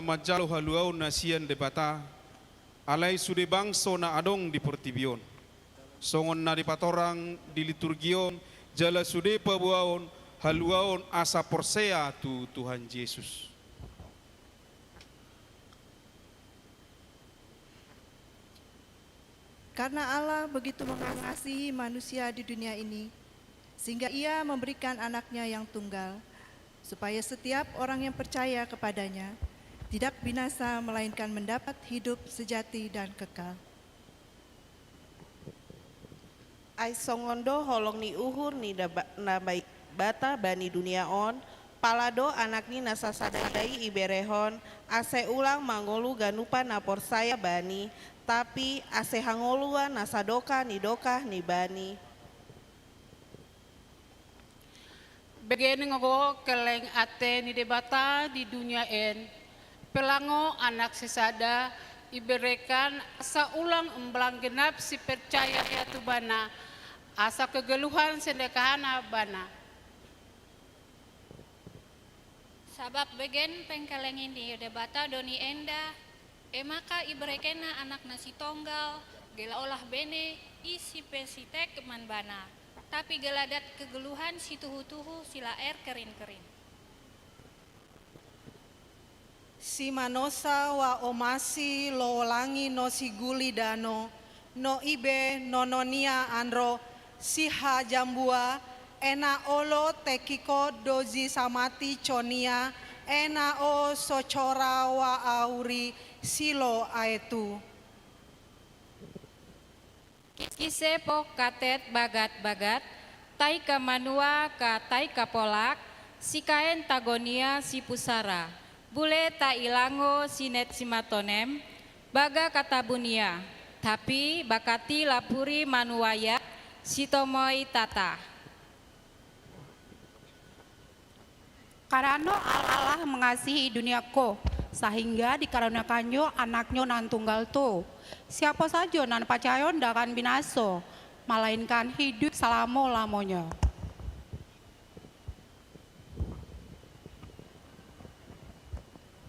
majalo haluau nasian debata alai sude bangso na adong di portibion songon na di patorang di liturgion jala sude pabuaon haluaon asa porsea tu Tuhan Yesus. Karena Allah begitu mengasihi manusia di dunia ini, sehingga Ia memberikan anaknya yang tunggal, supaya setiap orang yang percaya kepadanya tidak binasa melainkan mendapat hidup sejati dan kekal. Ai songondo holong ni uhur ni na bata bani dunia on, palado anak ni nasasadai iberehon, ase ulang mangolu ganupa na porsaya bani, tapi ase hangolua nasadoka ni bani. Begini ngogo keleng ate ni debata di dunia en, pelango anak sesada iberikan asa ulang emblang genap si percaya ya tu bana, asa kegeluhan sendekahana bana. Sabab begen pengkeleng ini debata doni enda, emaka ibrekena anak nasi tonggal, gela olah bene isi pesitek man bana. Tapi geladat kegeluhan si tuhu-tuhu sila air kerin-kerin. Si manosa wa omasi lo langi no si guli dano, no ibe nononia andro si ha jambua, ena olo tekiko dozi samati chonia, ena o sochora wa auri silo aetu. Kise po katet bagat-bagat, tai ka manua ka tai ka polak, si kaen tagonia si pusara, bule ta ilango sinet simatonem, baga katabunia, tapi bakati lapuri manuaya, si tomoi tata. Karena Allah mengasihi dunia ko, sehingga dikaruniakannya anaknya nan tunggal tu. Siapa saja nan percaya ndakan binaso, melainkan hidup selama-lamanya.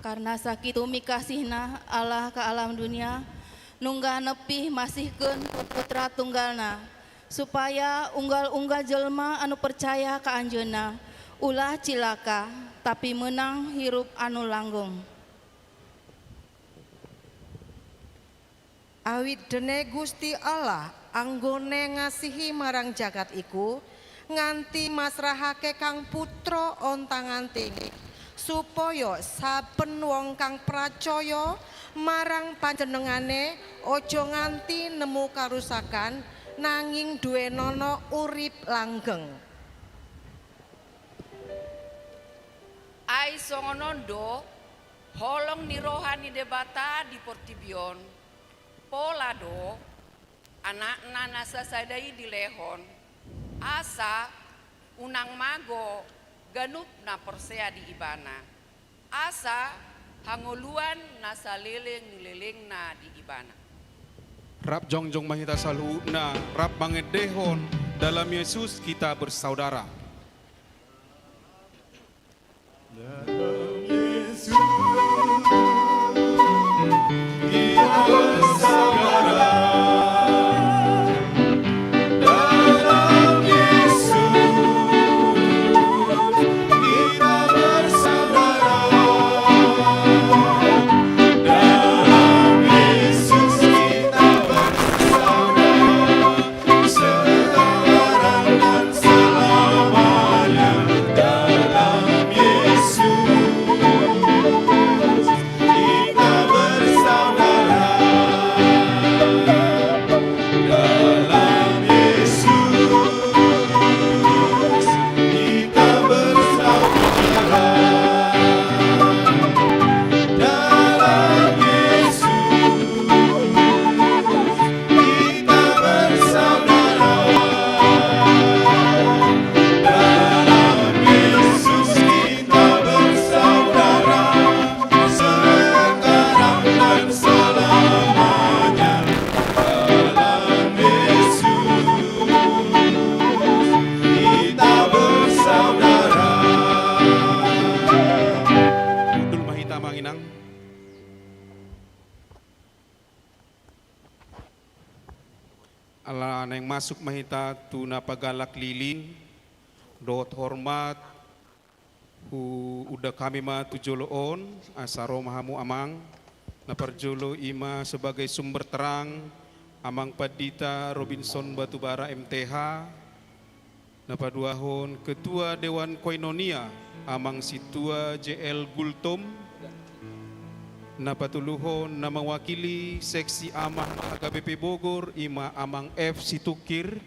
Karena sakitu mikasihna Allah ke alam dunia, nunggah nepih masihkeun putra tunggalna, supaya unggal-unggal jelma anu percaya ka anjeunna ulah cilaka, tapi menang hirup anu langgeng. Awit dene Gusti Allah anggone ngasihi marang jagat iku nganti masrahake kang putra ontang-anting supaya saben wong kang pracaya marang panjenengane aja nganti nemu karusakan nanging duwenono urip langgeng. Ai songonondo holong ni rohani debata di portibion. Polado anak nana sasadai di lehon asa unang mago ganup na persea di ibana asa hangoluan nasa leleng na di ibana. Rap jongjong mahita salu na rap bangedehon dalam Yesus kita bersaudara. Dalam Yesus kita bersaudara. Dalam Yesus kita bersaudara. Dalam Yesus kita bersaudara. Sekarang dan selamanya. Dalam Yesus ala nang masuk mahita tu napagalak lilin dot hormat udah kami ma tujoloon asaro mahamu amang naparjolo ima sebagai sumber terang amang Padita Robinson Batubara MTH napaduahon Ketua Dewan Koinonia amang Situa JL Gultom napatuluhon na mewakili seksi amang HKBP Bogor ima amang F Situkir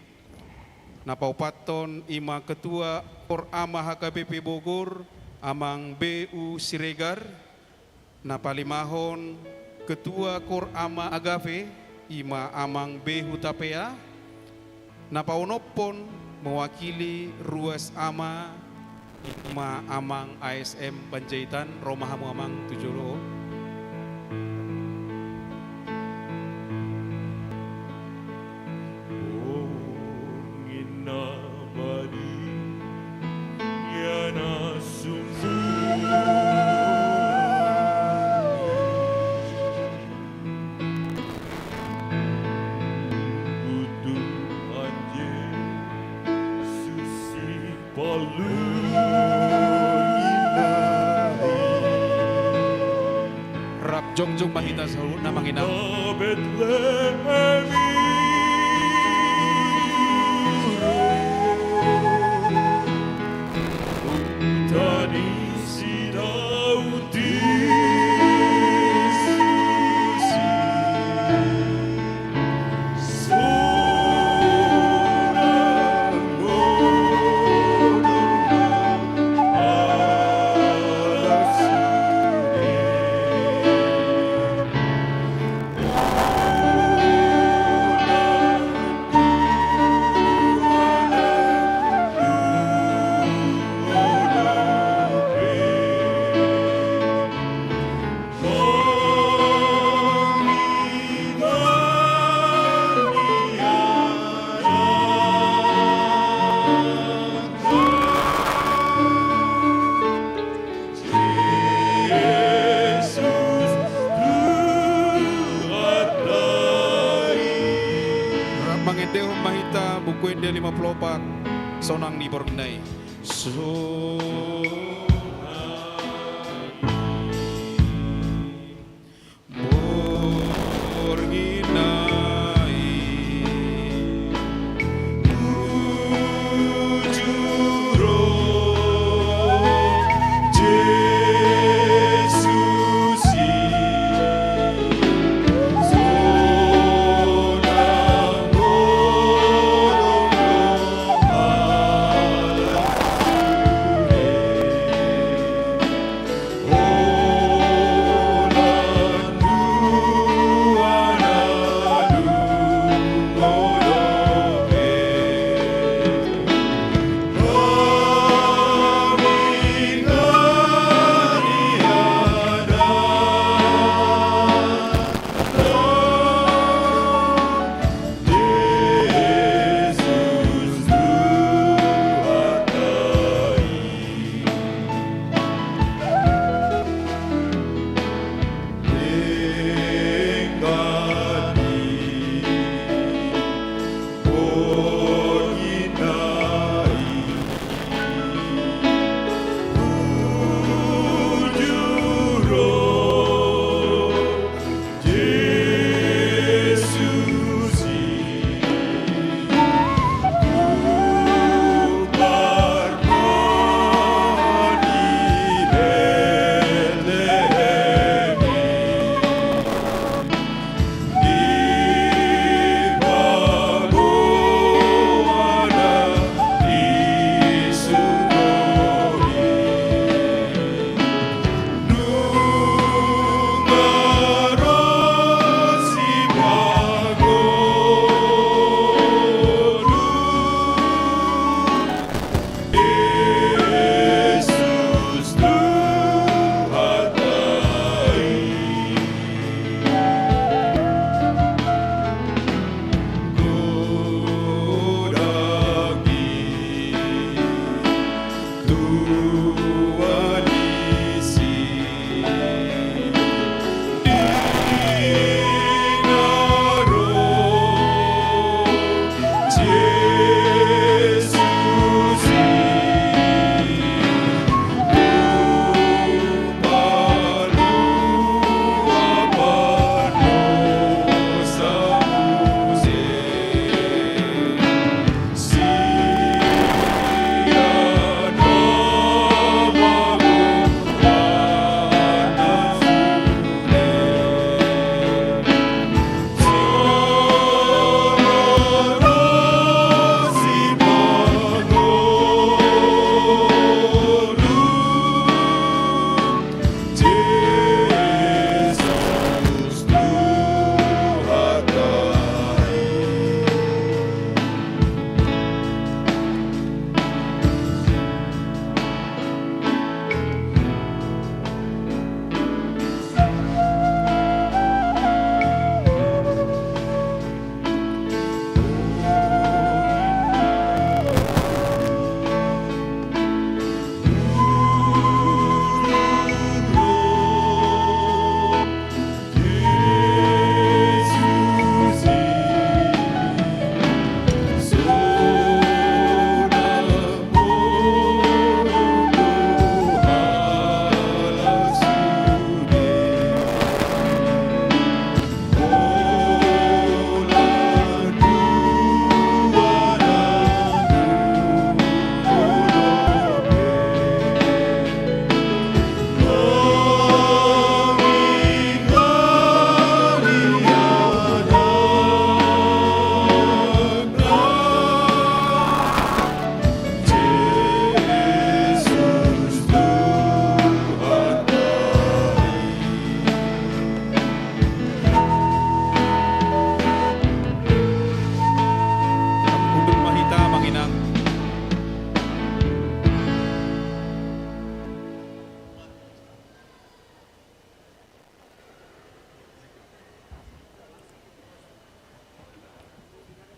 napaupaton ima Ketua Porama HKBP Bogor amang BU Siregar napalimahon Ketua Korama Agave ima amang B Hutapea napaunopon mewakili Ruas Ama ima amang ASM Panjaitan Romahamu amang Tujolo Jongjong mahita sa na manginang Mangedehon mahita bukuin dia 54 sonang di Borgnai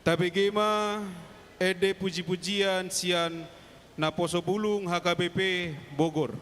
Tabegema ede puji-pujian sian na poso bulung HKBP Bogor.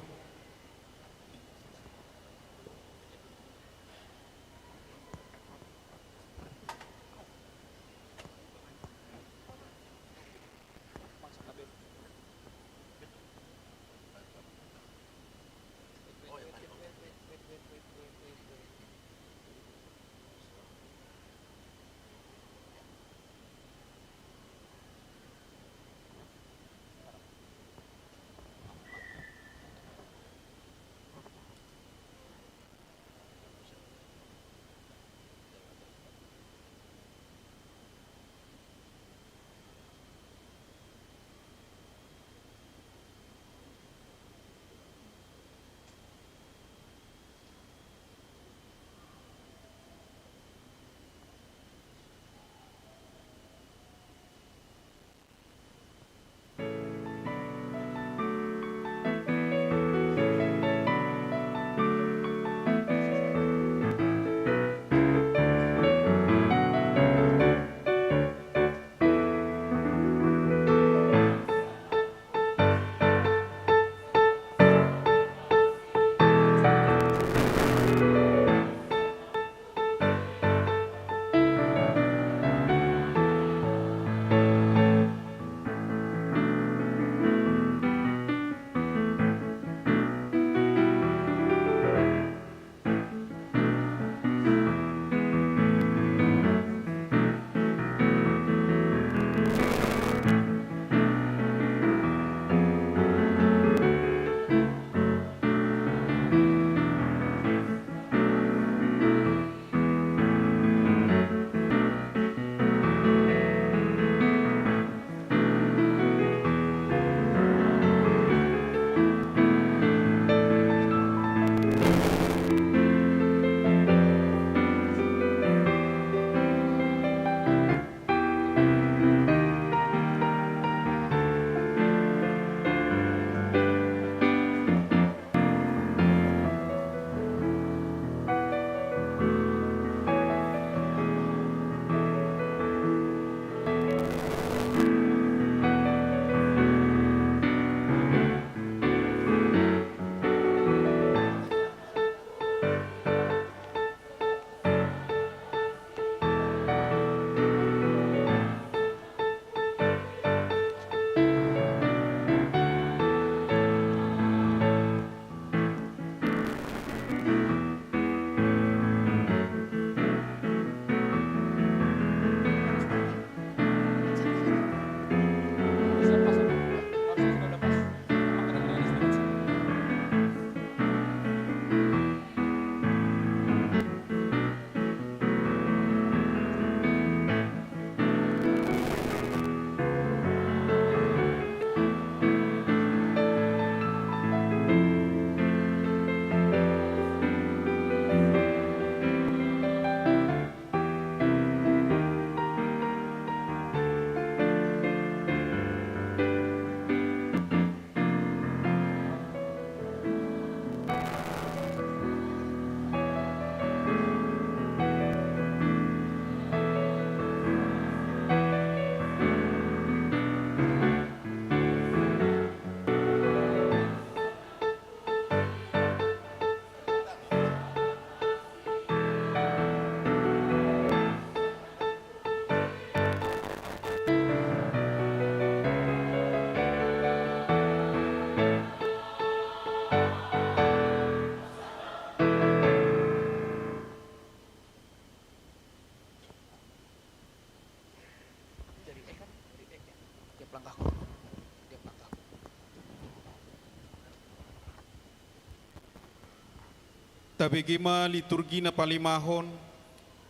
Tabegema liturgi na palimahon,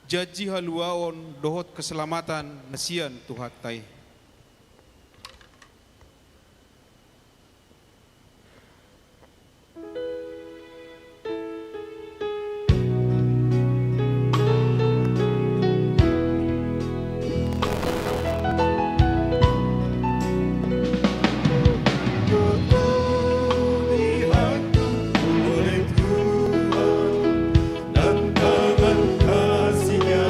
jaji haluaon dohot keselamatan nasian Tuhan tai. Dan tangan kasih-Nya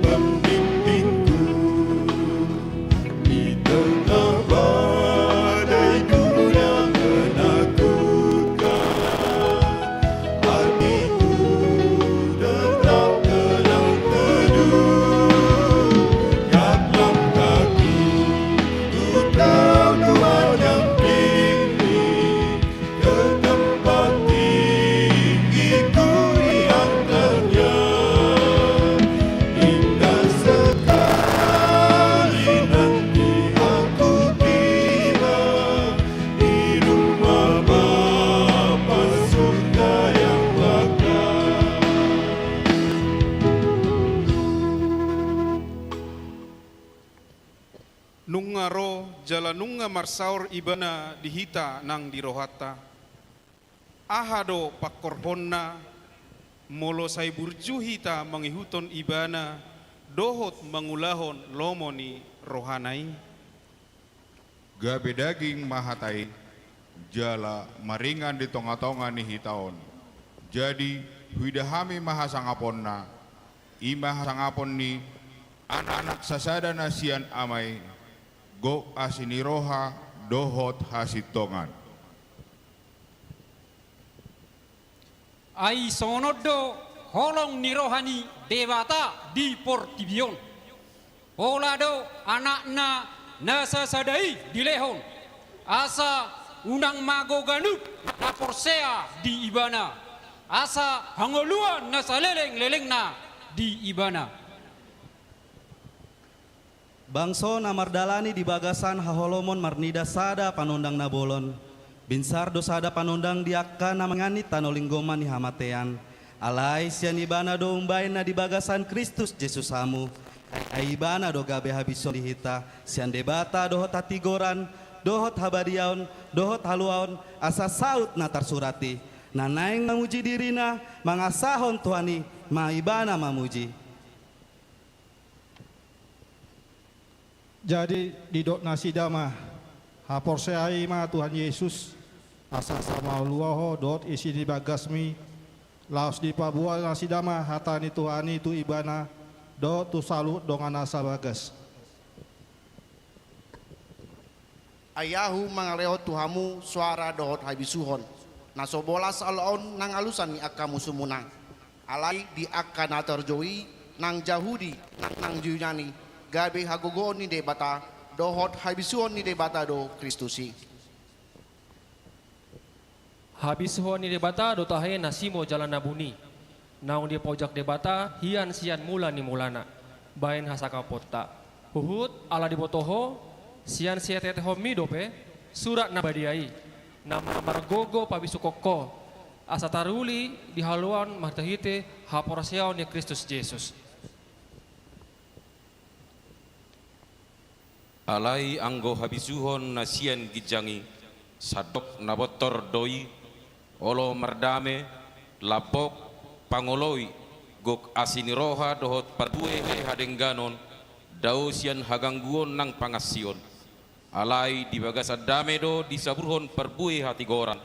membimbingku. nunga ro jala nunga marsaur ibana dihita nang dirohata. Ahado pakorhonna molo sai burju hita mangihuton ibana dohot mangulahon lomoni rohanai. Gabe daging mahatai jala maringan di tonga-tonga ni hitaon. Jadi widahami mahasangaponna imahasangapon ni anak-anak sasada nasian amai go asiniroha dohot hasitongan. Ai sonodo holong nirohani dewata di Portibion. Polado anakna nasa sadai di lehon. Asa unang mago ganup na porsea di ibana. Asa hangoluan nasa leleng-lelengna di ibana. Bangso na mardalani di bagasan haholomon marnida sada panundang nabolon. Binsar dosada panundang diakka na menganit tanolinggoman ni hamatean. Alay sian ibana do umbay na di bagasan Kristus Yesus hamu. Ay ibana do gabe habison dihita. Sian debata dohot hatigoran, dohot habadiaon, dohot haluaon, asa saut na tarsurati. Nanaing mamuji dirina, mangasahon tuhani, maibana mamuji. Jadi di dok nasida mah haporseai mah Tuhan Yesus asa sama luaho dot isi di bagasmi laos di pabua nasida mah hatani Tuhani tu ibana dot tu salut dongan asa bagas. Ayahu mangaleo tuhamu suara dohot habisuhon. Nasobolas alon nang alusan ni akka musumunang. Alai di akka natarjoi nang jahudi nang juyani. Gabe hagogoon ni debata dohot habisuhon ni debata do Kristusi. Habisuhon ni debata do tahe nasimo jalan nabuni. Naung dia pojak debata hian sian mula ni mulana. Bain hasaka pota. Huhut ala dibotoho sian siatete homi dope surat nabadiai. Nama margogo pabisukoko asa taruli di haluan martahite haporasiaon ni Kristus Yesus. Alai anggo habisuhon nasian gijangi sadok nabotor doi olo mardame lapok pangoloi gok asiniroha dohot pardue hadengganon dau sian hagangguon nang pangasion. Alai di bagasa dame do disaburhon perbui hati goran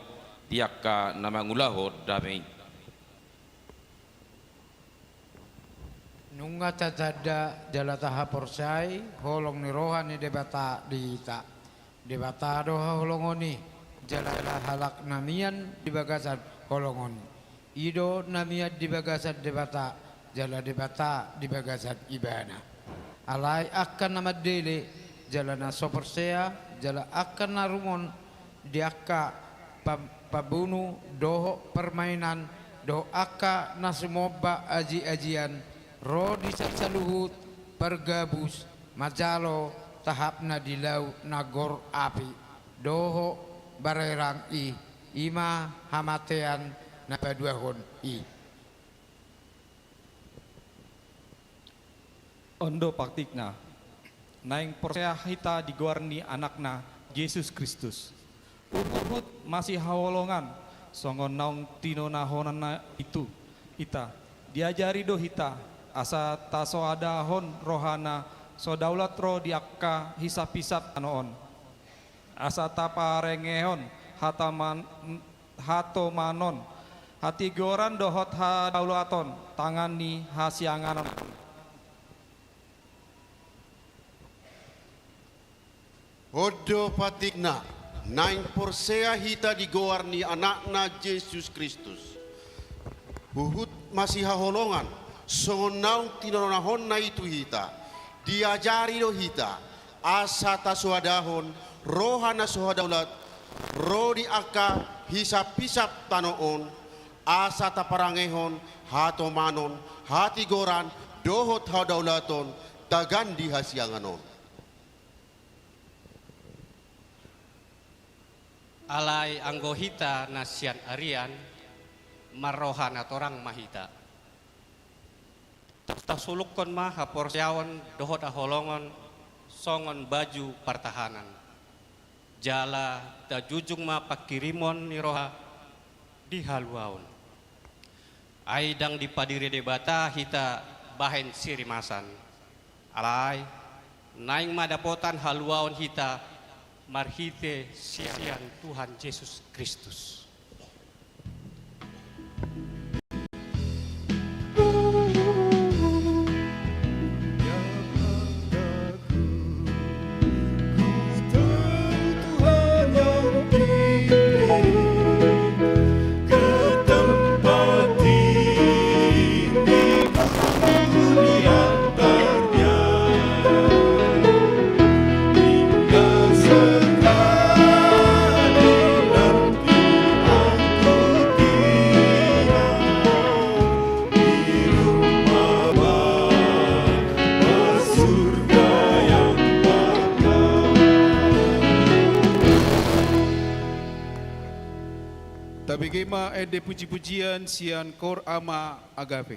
tiakka namangulahot damai. Nunga cacada jala taha porsai holong ni rohani debata diita debata doha holongoni jala halak namian di bagasan holongon ido namian di bagasan debata jala debata di bagasan ibana alai akan nama dele jala na sopersea jala akan narumon diaka pabunu doho permainan do aka nasumoba aji-ajian ro disaluhut pergabus majalo tahapna di lau nagor api doho barerang i ima hamatean na paduahon i ondo praktikna naing persea hita digoarni anakna Yesus Kristus. Uhut masih hawolongan songon naung tino nahonan itu ita diajari do hita asa taso adahon rohana so daulat ro diakka hisap-hisap anoon asa taparengehon hato manon hati goran dohot ha daulaton tangan ni hasianganon. Odo patikna naing porsea hita digoarni anakna Yesus Kristus. Uhut masih haholongan songon naung tinonahon na itu hita diajari do hita asa taswadahon rohana sohadaulat ro di aka hisap-hisap tanoon asa taparangehon hato manon hati goran dohot hadaulaton tagan di hasianganon. Alai anggohita nasian arian marohana torang mahita. Tak sulukon mah haporsiawan dohot aholongon songon baju pertahanan. Jala da jujung ma pakirimon ni roha di haluaun. Aidang di padiri debata hita bahen sirimasan. Alai naing madapotan haluaun hita marhite sian Tuhan Yesus Kristus. Tabigema ede puji-pujian sian kor ama agape.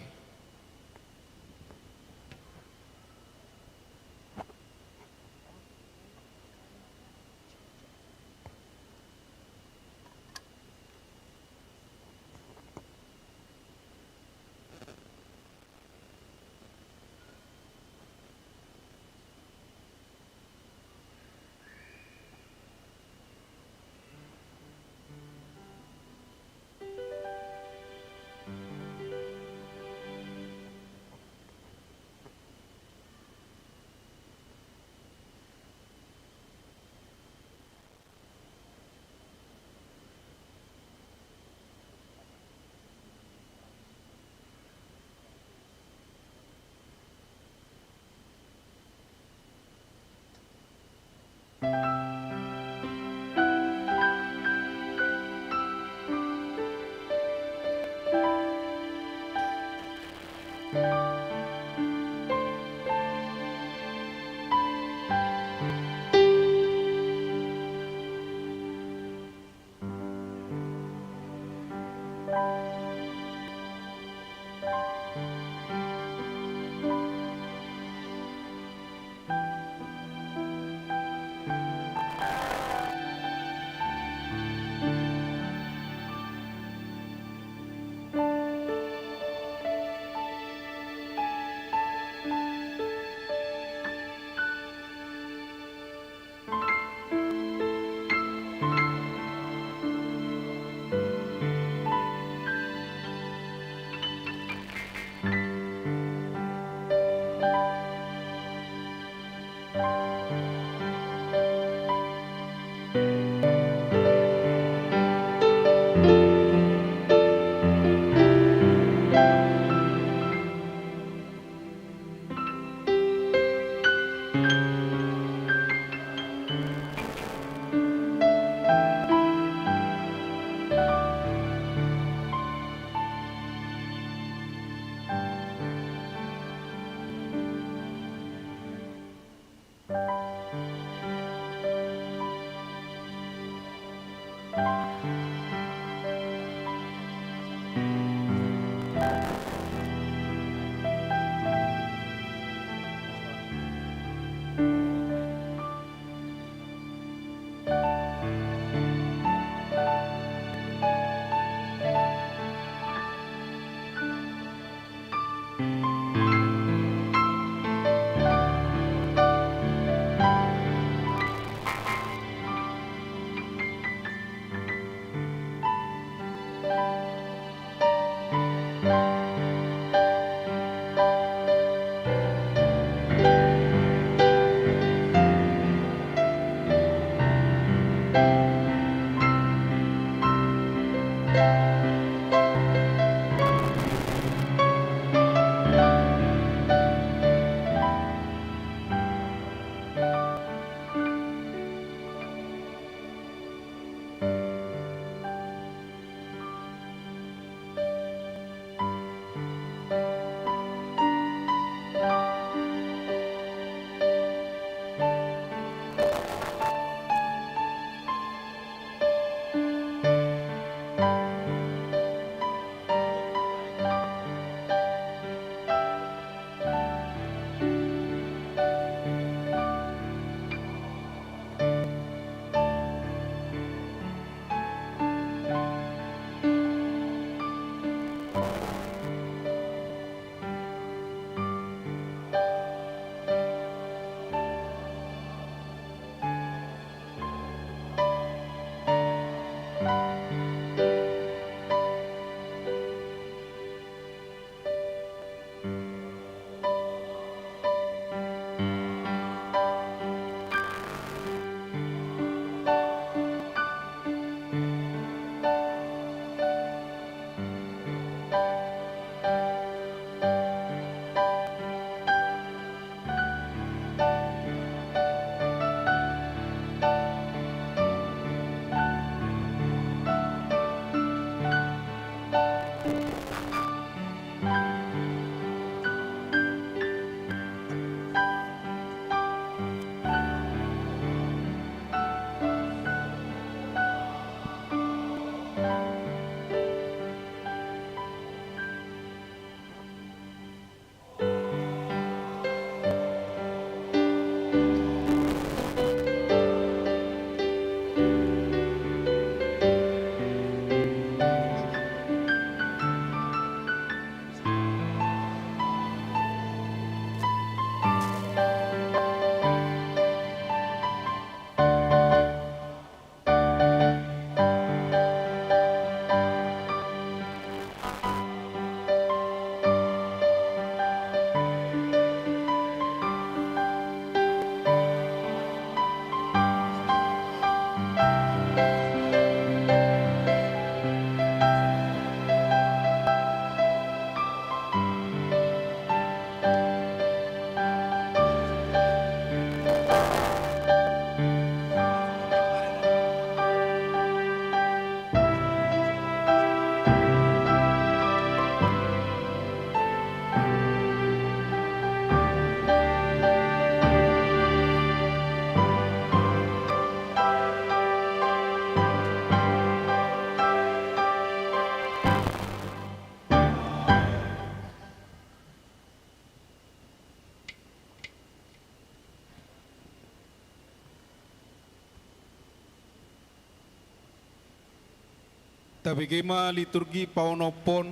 Tabegema liturgi paonopon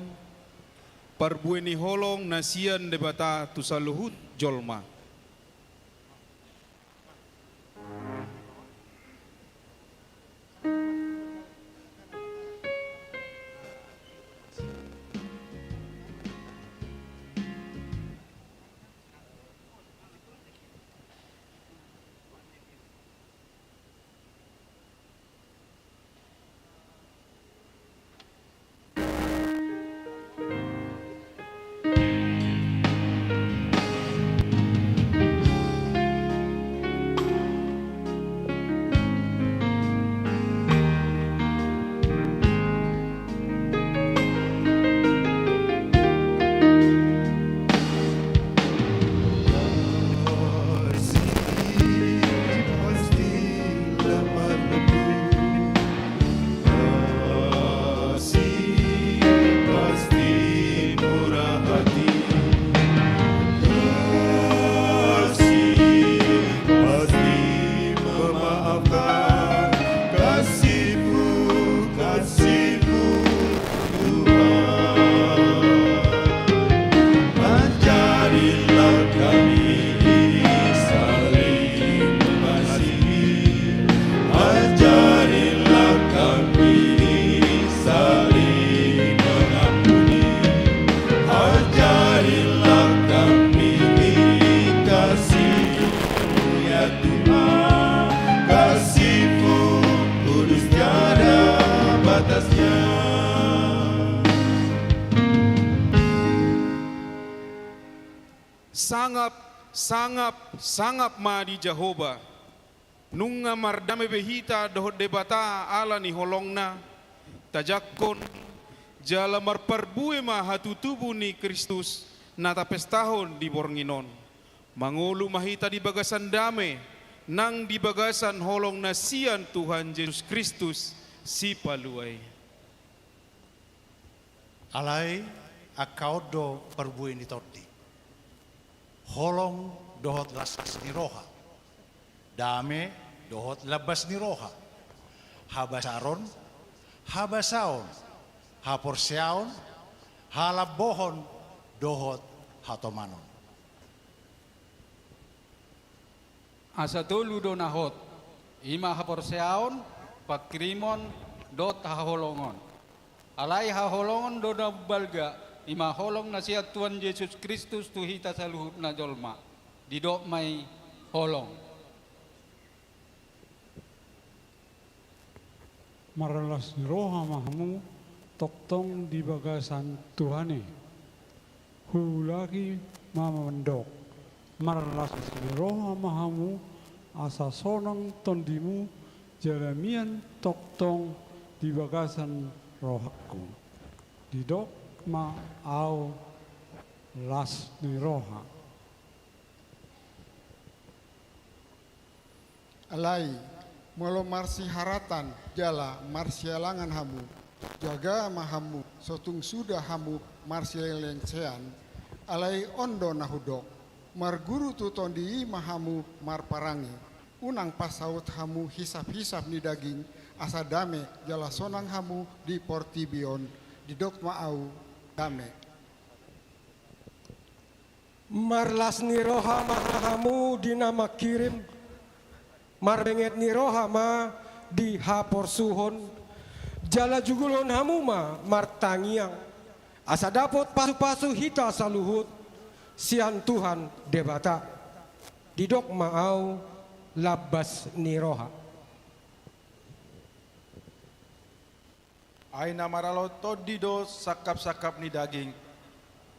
parbueni holong nasian debata tusaluhut jolma. Sangap ma di Jehovah nunga mardame behita dohot debata ala ni holongna tajakon jala marparbue ma hatu tubuh ni Kristus nata pestahon di bornginon mangulu mahita di bagasan dame nang di bagasan holong nasian Tuhan Yesus Kristus si paluai alai akaudo parbue ni torti holong dohot lasas ni roha dame dohot labas ni roha habasaron habasaon haporseaon halabohon dohot hatomanon asa tolu do nahot ima haporseaon pakrimon dot haholongon alai haholongon do na balga ima holong nasihat Tuhan Yesus Kristus tuhita saluhut na jolma didok may holong. Maralas ni roha mahmu toktong di bagasan Tuhane. Hulagi mama mendok. Maralas ni roha mahmu asa sonang tondimu jalamian toktong di bagasan rohaku. Didok ma au las ni roha. Alai molo marsi haratan jala marsi alangan hamu jaga mahamu sotung sudah hamu marsi lengsean alai ondo nahudok marguru tutondi mahamu marparangi unang pasaut hamu hisap-hisap ni daging asa dame jala sonang hamu di portibion di dok maau dame marlas ni roha mahamu dinama kirim marbenget ni roha ma di hapor suhon jala jugulon hamu ma martangiang asa dapot pasu-pasu hita saluhut sian Tuhan debata didok maau labas ni roha aina maralo todido sakap-sakap ni daging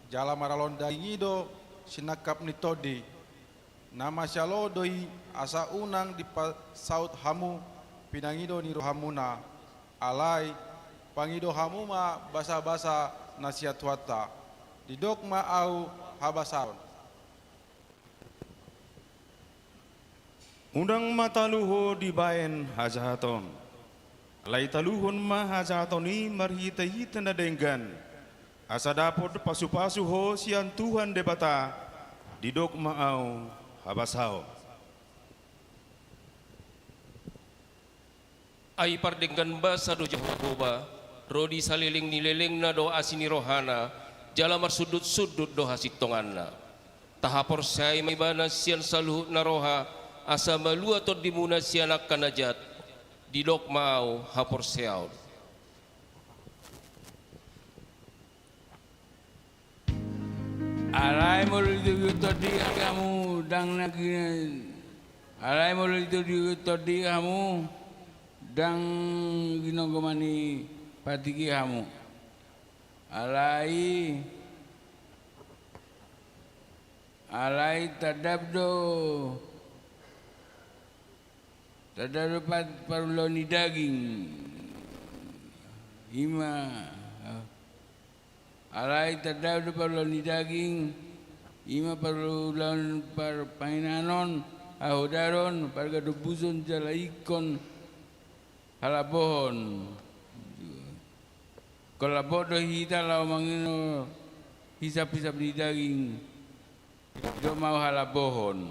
jala maralon daging ido sinakap ni todi nama syalo doi asa unang di saut hamu pinangido ni rohamuna alai pangido hamu ma basa-basa nasihat wata didok ma au habasaron undang mataluho di baen hajahaton alai taluhun ma hajahatoni marhita-hita na denggan asa dapot pasu-pasu ho sian Tuhan debata didok ma au habasao ai pardenggan basa do Jehovah rodi saliling nilelengna do asini rohana jala marsudut-sudut do hasitonganna tahapor sai maibana sian saluhut na roha asa malua to dimuna sian akan najat didok mau hapor seaun. Alai mulu itu tadi kamu dang nakin. Alai mulu itu tadi kamu dang ginogomani patiki kamu. Alai tadab do paruloni daging ima. Alai tadab paruloni daging ima parulon painanon ahodaron pargadubuson jalaikon halabohon kalabodo hita lau mangino hisap-hisap di daging do mau halabohon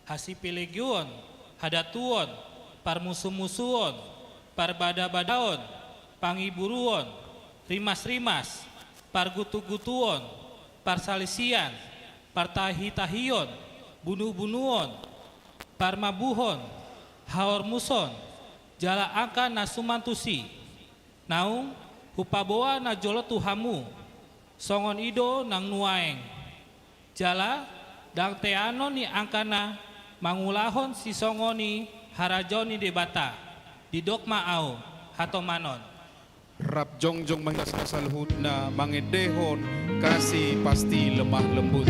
hasipilegion hadatuon parmusuh-musuhon parbada-badaon pangiburuon rimas-rimas pargutu-gutuon parsalisian partahi-tahion bunuh-bunuhon parmabuhon haormuson jala angka nasumantusi naung hupaboa na jolo tuhamu songon ido nang nuaeng jala dang teano ni angkana mangulahon si songoni harajoni debata didok maau hatomanon rap jongjong mahisasaluhut na mangedehon kasih pasti lemah lembut.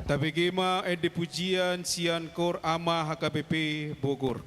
Tabegema ede pujian sian kor ama HKBP Bogor.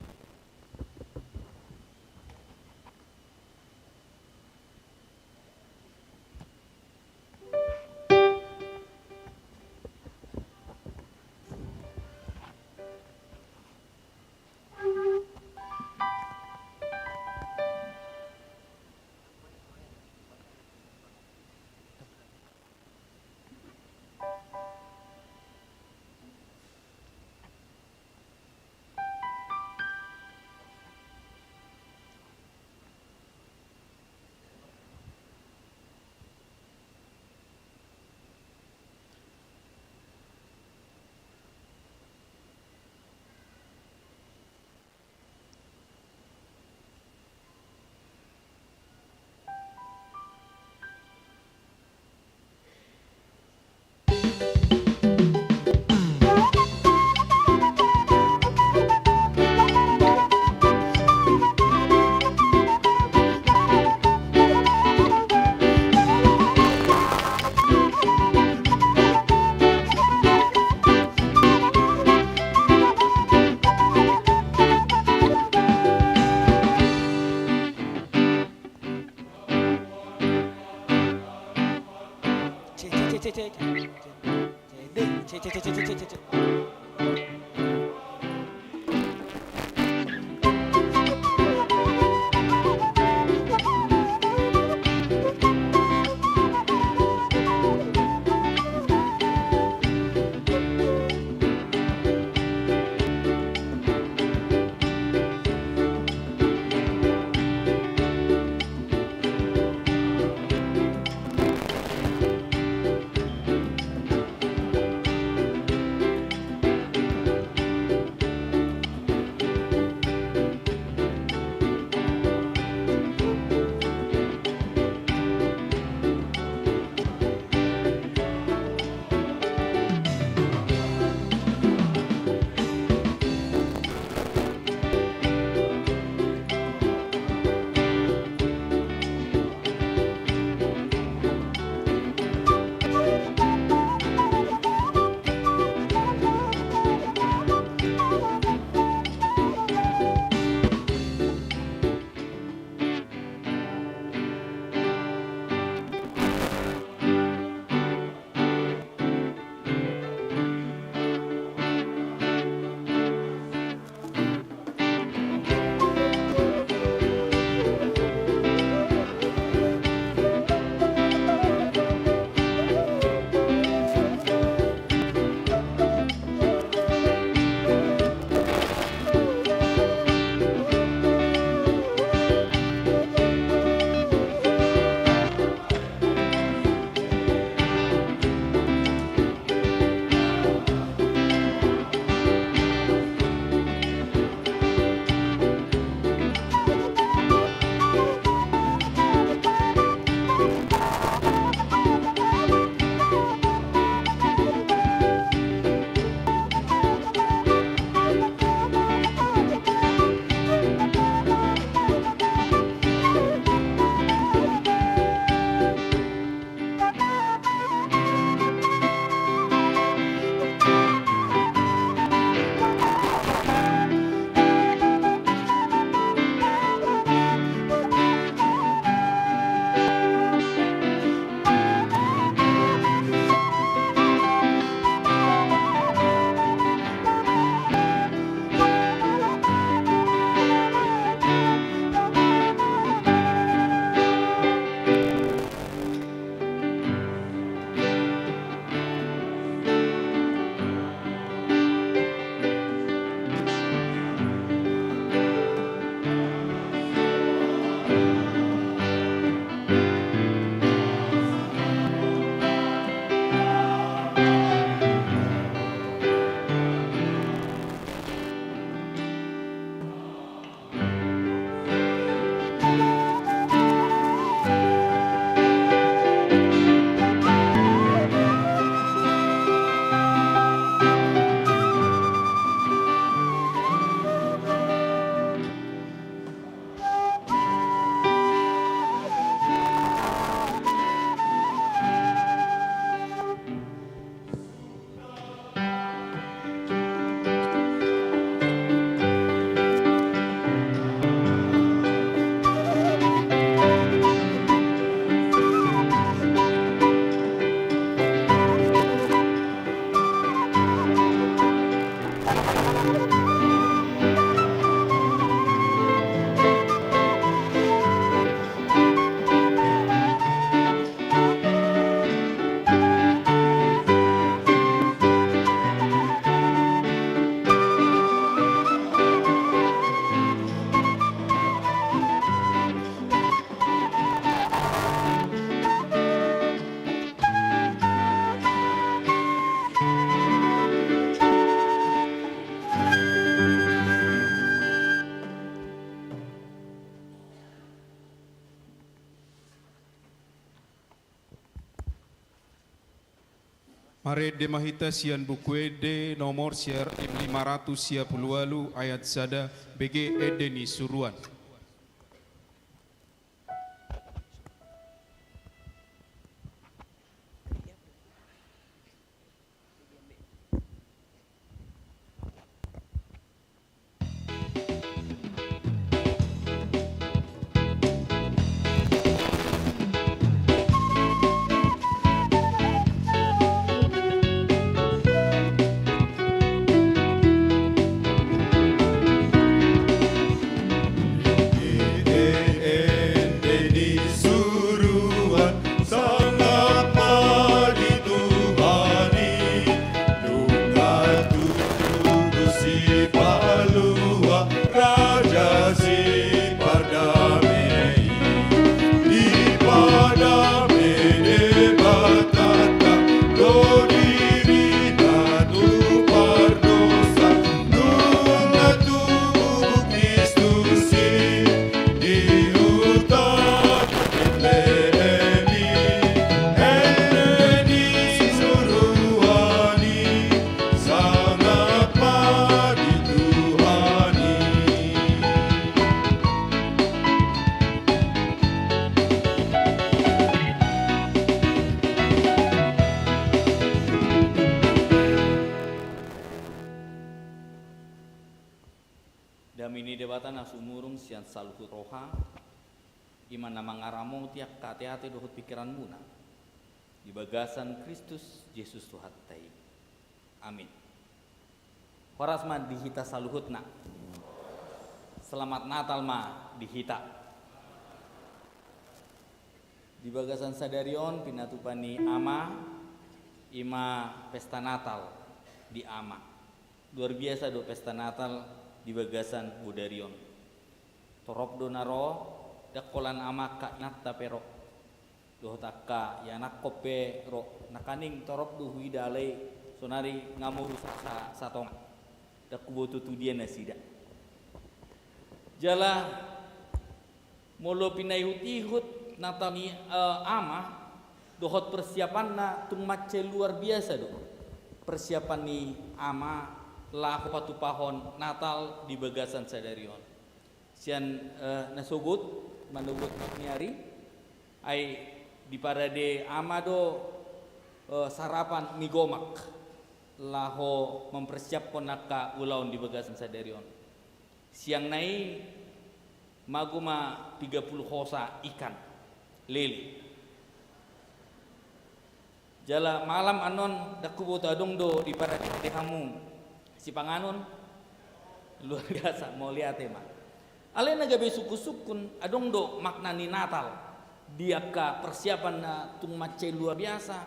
Mare de mahita sian bukue de nomor siar 500 sia pulualu ayat sada BG Edeni Suruan. Damini debata na sumurung sian saluhut roha iman na mangaramu tiak hati-hati dohut pikiran muna di bagasan Kristus Yesus Tuhatai. Amin. Horas ma dihita saluhut na. Selamat Natal ma dihita. Di bagasan sadarion pinatupani ama ima pesta Natal di ama. Luar biasa do pesta Natal di bagasan budarion. Torop do naro dakolan ama ka natta pero doh takka ya nak kope ro nakaning torop do huidalay sonari ngamuru sa satong dak kubotu tu dia nasida jala molo pinayhut-ihut natami ama dohot persiapan na tung macce luar biasa do persiapan ni ama lah patu pahon Natal di bagasan sadarion sian nasugut manugut niari ai di parade amado sarapan migomak laho mempersiapkan naka ulaun di bagasan sadarion siang nai maguma 30 hosa ikan lele jala malam anon dakubo tadong do di parade kamu si panganon luar biasa mau lihat mah ale nagabe suku-sukun adong do maknani Natal dia ka persiapan na tung macai luar biasa.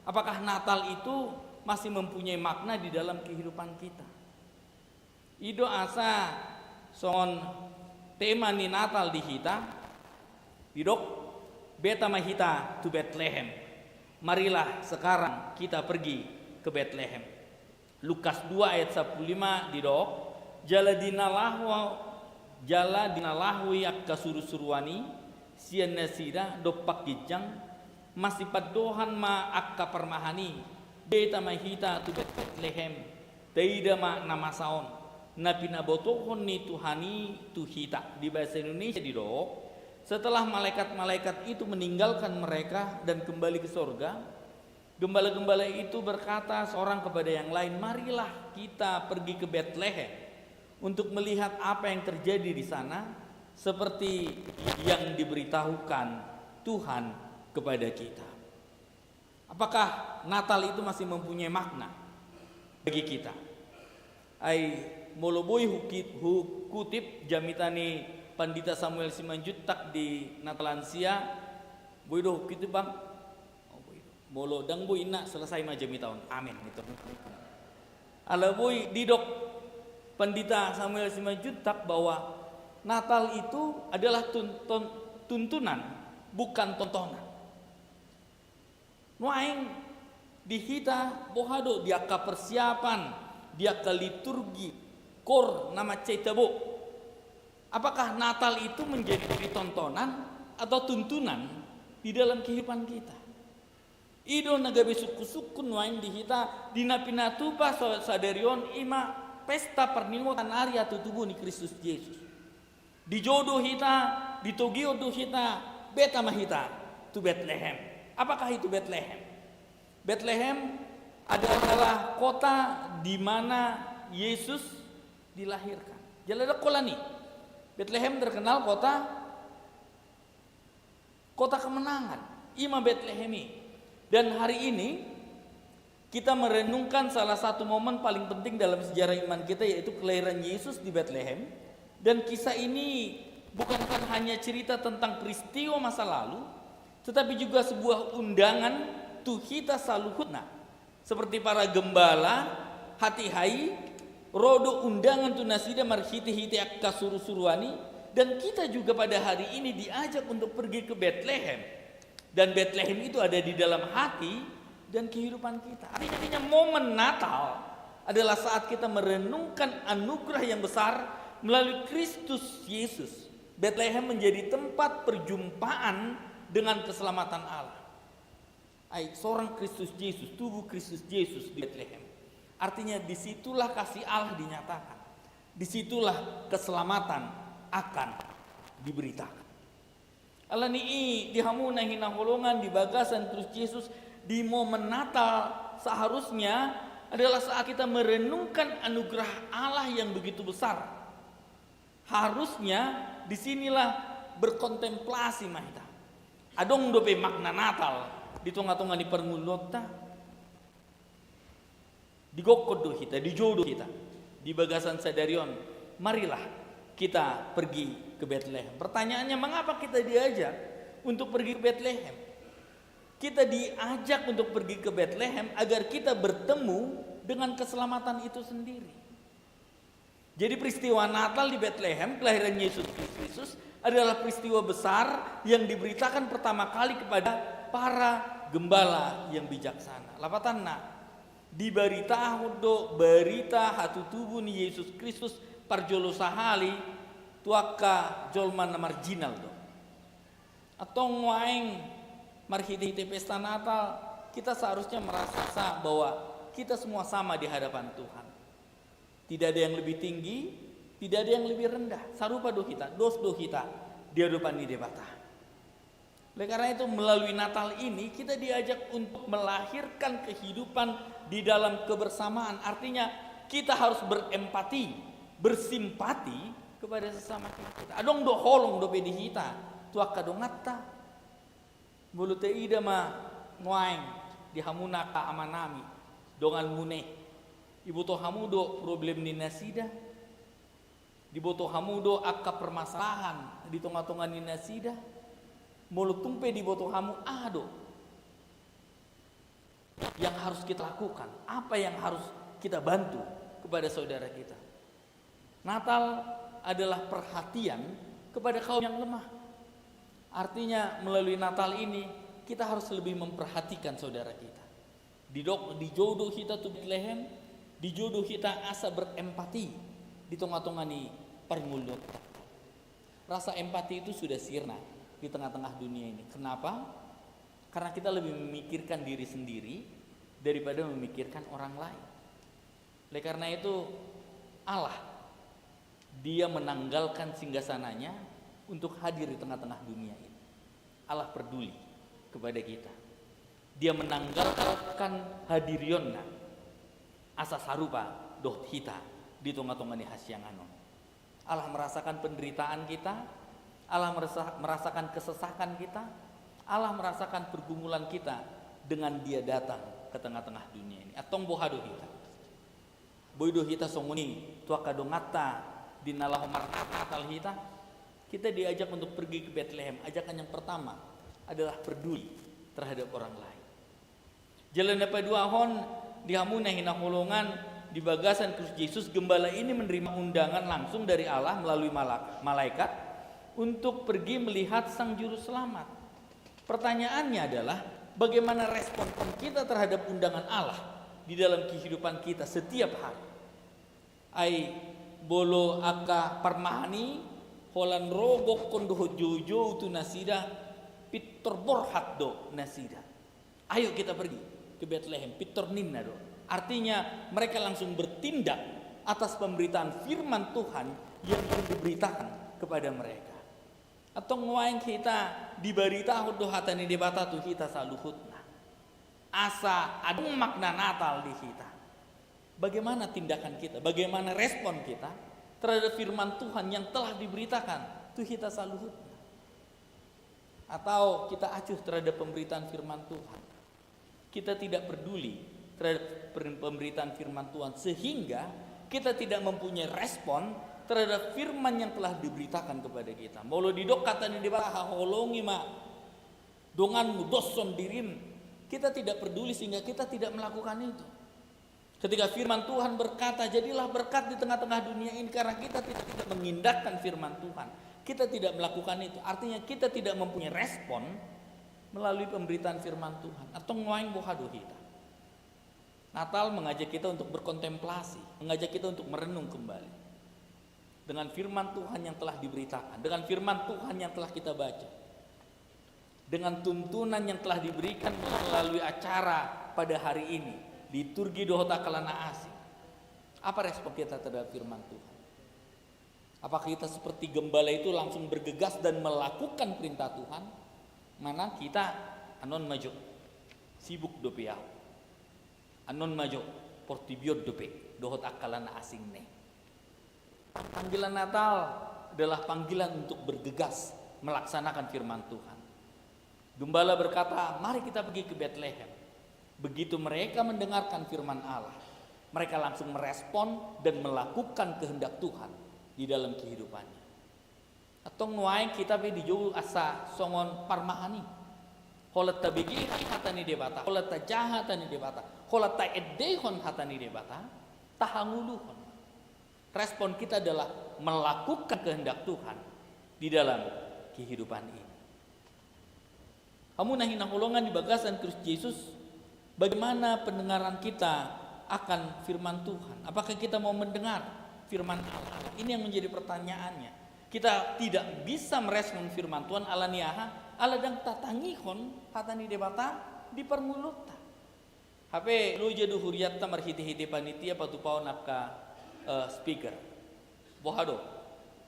Apakah Natal itu masih mempunyai makna di dalam kehidupan kita? Ido asa son tema ni Natal di hita didok beta mahita to Bethlehem. Marilah sekarang kita pergi ke Bethlehem. Lukas 2 ayat 15 didok jala dinalahwi akka suru-suruani sian nasida dopak gijang masih padohan ma akka permahani beta mahita tu Bethlehem teida ma namasaon na pinabotohon ni Tuhani tu hita di bahasa Indonesia didok setelah malaikat-malaikat itu meninggalkan mereka dan kembali ke surga. Gembala-gembala itu berkata seorang kepada yang lain, marilah kita pergi ke Bethlehem untuk melihat apa yang terjadi di sana seperti yang diberitahukan Tuhan kepada kita. Apakah Natal itu masih mempunyai makna bagi kita? Ai moloboy kutip jamitani Pandita Samuel Simanjuntak di Natalansia boy do kitu bang molo dang boy na selesai majami tahun amin gitu ala boy didok Pandita Samuel Simanjuntak bahwa Natal itu adalah tuntunan bukan tontonan nuaing dihita bohado dia ka persiapan dia ka liturgi kor nama ceitabo apakah Natal itu menjadi tontonan atau tuntunan di dalam kehidupan kita ido nagabe suku-suku nuain dihita dinapinatupa sadarion ima pesta pernikahan Arya tutubu ni Kristus Yesus dijodoh hita ditogio do hita beta mahita tu Bethlehem. Apakah itu Bethlehem? Bethlehem adalah kota di mana Yesus dilahirkan. Jalada kolani. Bethlehem terkenal kota kemenangan. Ima Bethlehemi. Dan hari ini kita merenungkan salah satu momen paling penting dalam sejarah iman kita yaitu kelahiran Yesus di Bethlehem. Dan kisah ini bukan hanya cerita tentang peristiwa masa lalu, tetapi juga sebuah undangan tuhita saluhutna. Seperti para gembala, hati hai, rodo undangan tunasida marhiti-hiti akka suru-suruani. Dan kita juga pada hari ini diajak untuk pergi ke Bethlehem. Dan Bethlehem itu ada di dalam hati dan kehidupan kita. Artinya momen Natal adalah saat kita merenungkan anugerah yang besar melalui Kristus Yesus. Bethlehem menjadi tempat perjumpaan dengan keselamatan Allah. Seorang Kristus Yesus, tubuh Kristus Yesus di Bethlehem. Artinya disitulah kasih Allah dinyatakan. Disitulah keselamatan akan diberitakan. Allah ni di hamuna hinaholongan di bagasan Kristus Yesus di momen Natal seharusnya adalah saat kita merenungkan anugerah Allah yang begitu besar. Harusnya disinilah berkontemplasi mahita. Adong dope makna Natal di tengah-tengah di permulota, di gokodo kita, di jodoh kita, di bagasan sadarion. Marilah kita pergi ke Bethlehem. Pertanyaannya, mengapa kita diajak untuk pergi ke Bethlehem? Kita diajak untuk pergi ke Bethlehem agar kita bertemu dengan keselamatan itu sendiri. Jadi peristiwa Natal di Bethlehem, kelahiran Yesus Kristus adalah peristiwa besar yang diberitakan pertama kali kepada para gembala yang bijaksana. Lapatanna diberitahu do berita hatu tubuh ni Yesus Kristus parjolo sahali tuaka jolman marginal do. Atau waeng marhiti pesta Natal, kita seharusnya merasa bahwa kita semua sama di hadapan Tuhan. Tidak ada yang lebih tinggi, tidak ada yang lebih rendah. Sarupa do kita, dos do kita di hadapan di debata. Oleh karena itu melalui Natal ini kita diajak untuk melahirkan kehidupan di dalam kebersamaan. Artinya kita harus berempati, bersimpati kepada sesama kita. Adong do holong do pedihita, tuaka do ngatta. Bulu te ida ma ngoaing di hamuna ka amanami dongan mune. Ibu to hamudo problem ni nasida. Di boto hamudo akka permasalahan di tengah-tengah ni nasida. Mulu tumpe di boto hamu ado. Yang harus kita lakukan, apa yang harus kita bantu kepada saudara kita. Natal adalah perhatian kepada kaum yang lemah. Artinya melalui Natal ini kita harus lebih memperhatikan saudara kita. Di jodoh kita tuh Bethlehem, di jodoh kita asa berempati di tengah-tengah ni permulut. Rasa empati itu sudah sirna di tengah-tengah dunia ini. Kenapa? Karena kita lebih memikirkan diri sendiri daripada memikirkan orang lain. Oleh karena itu Allah, dia menanggalkan singgasananya untuk hadir di tengah-tengah dunia ini. Allah peduli kepada kita. Dia menanggalkan hadirionna asa sarupa doh kita di tengah-tengah ni hasyanganon. Allah merasakan penderitaan kita, Allah merasakan kesesakan kita, Allah merasakan pergumulan kita dengan dia datang ke tengah-tengah dunia ini. Atong bohado kita. Boido kita songoni tuaka dongata di nalahomar Natal kita. Kita diajak untuk pergi ke Bethlehem. Ajakan yang pertama adalah peduli terhadap orang lain. Jalan dapat dua hon di hamuna hinaholongan di bagasan Kristus Yesus, gembala ini menerima undangan langsung dari Allah melalui malaikat untuk pergi melihat sang juru selamat. Pertanyaannya adalah bagaimana respon kita terhadap undangan Allah di dalam kehidupan kita setiap hari. Bolo aka parmahani holan rogok kondoh jojo tu nasida pitor borhat do nasida. Ayo kita pergi ke Bethlehem pitor ninna do. Artinya mereka langsung bertindak atas pemberitaan firman Tuhan yang diberitakan kepada mereka. Atau nguain kita diberitahu do hatani debata tu kita saluhutna. Asa adung makna Natal di kita. Bagaimana tindakan kita, bagaimana respon kita terhadap firman Tuhan yang telah diberitakan tu kita saluhutna. Atau kita acuh terhadap pemberitaan firman Tuhan. Kita tidak peduli terhadap pemberitaan firman Tuhan sehingga kita tidak mempunyai respon terhadap firman yang telah diberitakan kepada kita. Molo didok katanya di bawah holongi ma donganmu doson dirim. Kita tidak peduli sehingga kita tidak melakukan itu. Ketika firman Tuhan berkata, jadilah berkat di tengah-tengah dunia ini, karena kita tidak mengindahkan firman Tuhan. Kita tidak melakukan itu. Artinya kita tidak mempunyai respon melalui pemberitaan firman Tuhan. Atau ngoaing bohado kita. Natal mengajak kita untuk berkontemplasi, mengajak kita untuk merenung kembali dengan firman Tuhan yang telah diberitakan, dengan firman Tuhan yang telah kita baca, dengan tuntunan yang telah diberikan melalui acara pada hari ini, liturgi Dohot Akalana Asih. Apa respon kita terhadap firman Tuhan? Apakah kita seperti gembala itu langsung bergegas dan melakukan perintah Tuhan? Mana kita anon maju sibuk dopeau, anon maju portibiot dope Dohot Akalana Asing ne. Panggilan Natal adalah panggilan untuk bergegas melaksanakan firman Tuhan. Gembala berkata, mari kita pergi ke Bethlehem. Begitu mereka mendengarkan firman Allah, mereka langsung merespon dan melakukan kehendak Tuhan di dalam kehidupannya. Atau nuaing kita di jauh asa songon parmahani. Holat tabigi hatani debata, holat tajaha hatani debata, holat ta edehon hatani debata, tahanguluhon. Respon kita adalah melakukan kehendak Tuhan di dalam kehidupan ini. Kamu nahi nahulongan di bagasan Kristus Yesus, bagaimana pendengaran kita akan firman Tuhan? Apakah kita mau mendengar firman Allah? Ini yang menjadi pertanyaannya. Kita tidak bisa merespon firman Tuhan ala niaha, ala dang tatangihon hatani debata di permulutan. HP lu jadi huriat tamar hiti-hiti panitia patupau napka speaker. Bohado,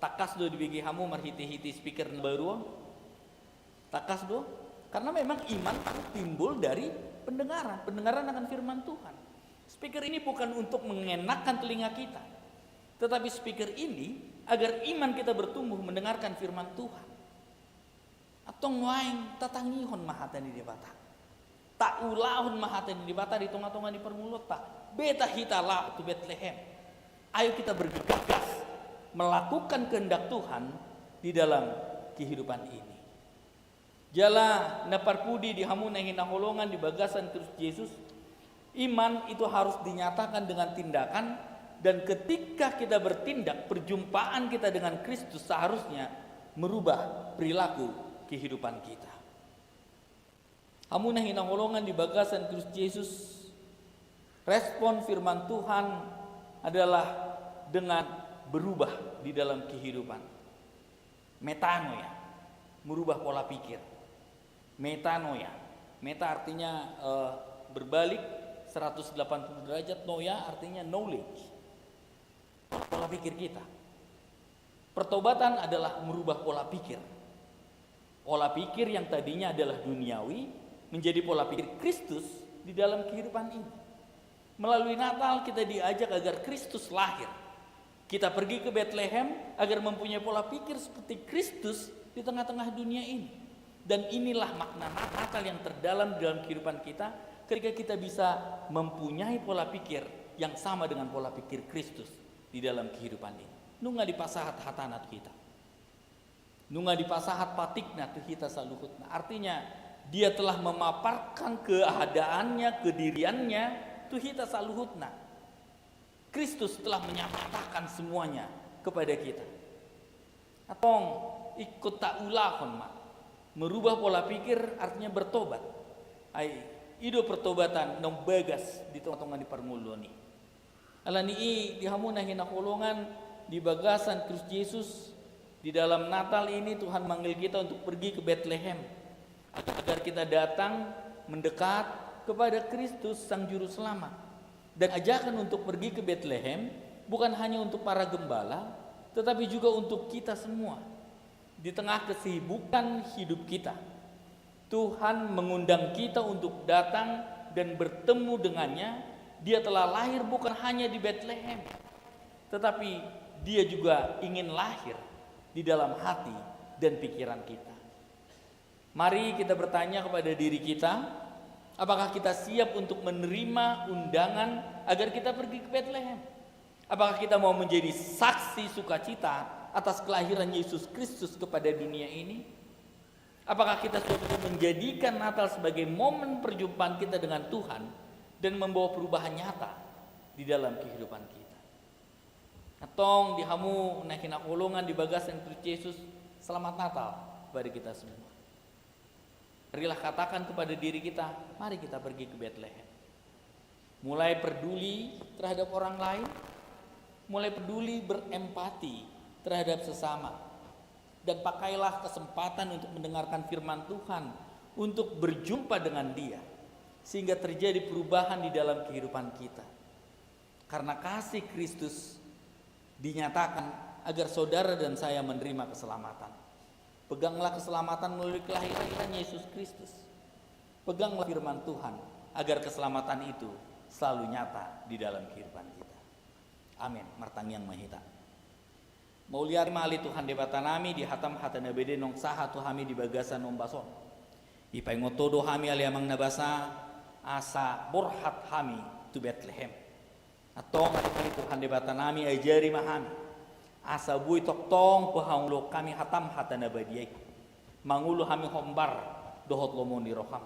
takas do dibagi hamu marhiti-hiti speaker baru. Takas do, karena memang iman timbul dari pendengaran akan firman Tuhan. Speaker ini bukan untuk mengenakan telinga kita, tetapi speaker ini agar iman kita bertumbuh mendengarkan firman Tuhan. Atau nguaing tatangihon mahatani debata, tak ulahun mahatani debata di tengah-tengah di permulut tak beta hitala tu Bethlehem. Ayo kita bergegas melakukan kehendak Tuhan di dalam kehidupan ini. Jala naparpudi di hamuna hinaholongan di bagasan Kristus Yesus. Iman itu harus dinyatakan dengan tindakan, dan ketika kita bertindak, perjumpaan kita dengan Kristus seharusnya merubah perilaku kehidupan kita. Hamuna hinaholongan di bagasan Kristus Yesus. Respon firman Tuhan adalah dengan berubah di dalam kehidupan. Metanoia, merubah pola pikir. Metanoia, meta artinya berbalik 180 derajat, noia artinya knowledge, pola pikir kita. Pertobatan adalah merubah pola pikir. Pola pikir yang tadinya adalah duniawi menjadi pola pikir Kristus di dalam kehidupan ini. Melalui Natal kita diajak agar Kristus lahir. Kita pergi ke Bethlehem agar mempunyai pola pikir seperti Kristus di tengah-tengah dunia ini. Dan inilah makna Natal yang terdalam di dalam kehidupan kita, ketika kita bisa mempunyai pola pikir yang sama dengan pola pikir Kristus di dalam kehidupan ini. Nunga di pasahat hatanat kita. Nunga di pasahat patikna tu kita saluhutna. Artinya dia telah memaparkan keadaannya, kediriannya tu kita saluhutna. Kristus telah menyatakan semuanya kepada kita. Atong ikut taulahon mak. Merubah pola pikir artinya bertobat. Ai ido pertobatan nong bagas di tengah-tengah di permuloni. Alani di hamuna hinakolongan di bagasan Kristus Yesus. Di dalam Natal ini Tuhan manggil kita untuk pergi ke Bethlehem agar kita datang mendekat kepada Kristus Sang Juru Selamat. Dan ajakan untuk pergi ke Bethlehem bukan hanya untuk para gembala, tetapi juga untuk kita semua. Di tengah kesibukan hidup kita, Tuhan mengundang kita untuk datang dan bertemu dengannya. Dia telah lahir bukan hanya di Bethlehem, tetapi dia juga ingin lahir di dalam hati dan pikiran kita. Mari kita bertanya kepada diri kita, apakah kita siap untuk menerima undangan agar kita pergi ke Bethlehem? Apakah kita mau menjadi saksi sukacita atas kelahiran Yesus Kristus kepada dunia ini? Apakah kita sudah menjadikan Natal sebagai momen perjumpaan kita dengan Tuhan dan membawa perubahan nyata di dalam kehidupan kita? Atong dihamu naikin akolongan di bagasan Kristus Yesus, selamat Natal kepada kita semua. Marilah katakan kepada diri kita, mari kita pergi ke Bethlehem. mulai peduli terhadap orang lain, mulai peduli berempati terhadap sesama, dan pakailah kesempatan untuk mendengarkan firman Tuhan, untuk berjumpa dengan Dia, sehingga terjadi perubahan di dalam kehidupan kita. Karena kasih Kristus dinyatakan agar saudara dan saya menerima keselamatan. Peganglah keselamatan melalui kelahiran Yesus Kristus. Peganglah firman Tuhan agar keselamatan itu selalu nyata di dalam kehidupan kita. Amin. Martang yang mahita. Mau lihat mali Tuhan debata nami di hatam hatana bede nong saha tu hami di bagasan nong bason. Ipai ngotodo hami ali amang nabasa asa borhat hami tu Bethlehem. Atong ali Tuhan debata nami ajari mahami. Asa bui toktong pahanglo kami hatam hatana badiai. Mangulu hami hombar dohot lomon di roham.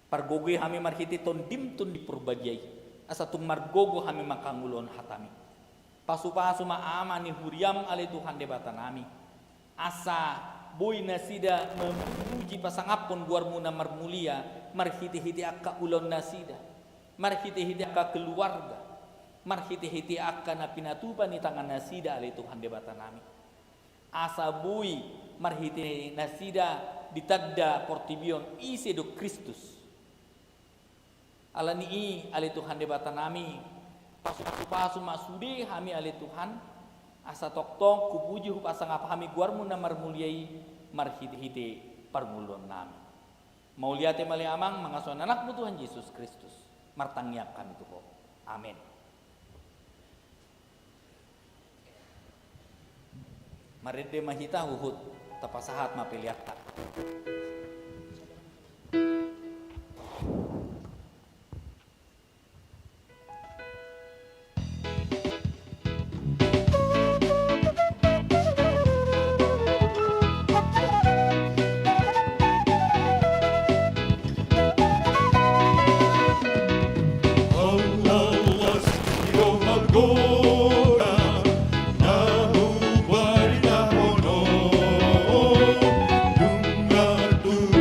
Pargogo hami marhiti ton dimtun di purbadiai. Asa tung margogo hami makangulon hatami. Pasu-pasu maama ni huriam ale Tuhan debata nami. Asa boy nasida memuji pasangapon guar muna marmulia, marhiti-hiti akka ulon nasida, marhiti-hiti akka keluarga, marhiti-hiti akka na pinatupan ni tangan nasida ale Tuhan debata nami. Asa boy marhiti nasida ditagda portibion isi do Kristus. Ala ni ale Tuhan debata nami. Pasu-pasu masude hami ale Tuhan asa toktong kupuji hu pasang apa hami guar muna marmuliai marhiti-hiti parmulon nami. Mau lihat mali amang mangasuan anakmu Tuhan Yesus Kristus. Martangiap kami tuho. Amin. Maride mahita uhud tapasahat mapiliata. Dunga tu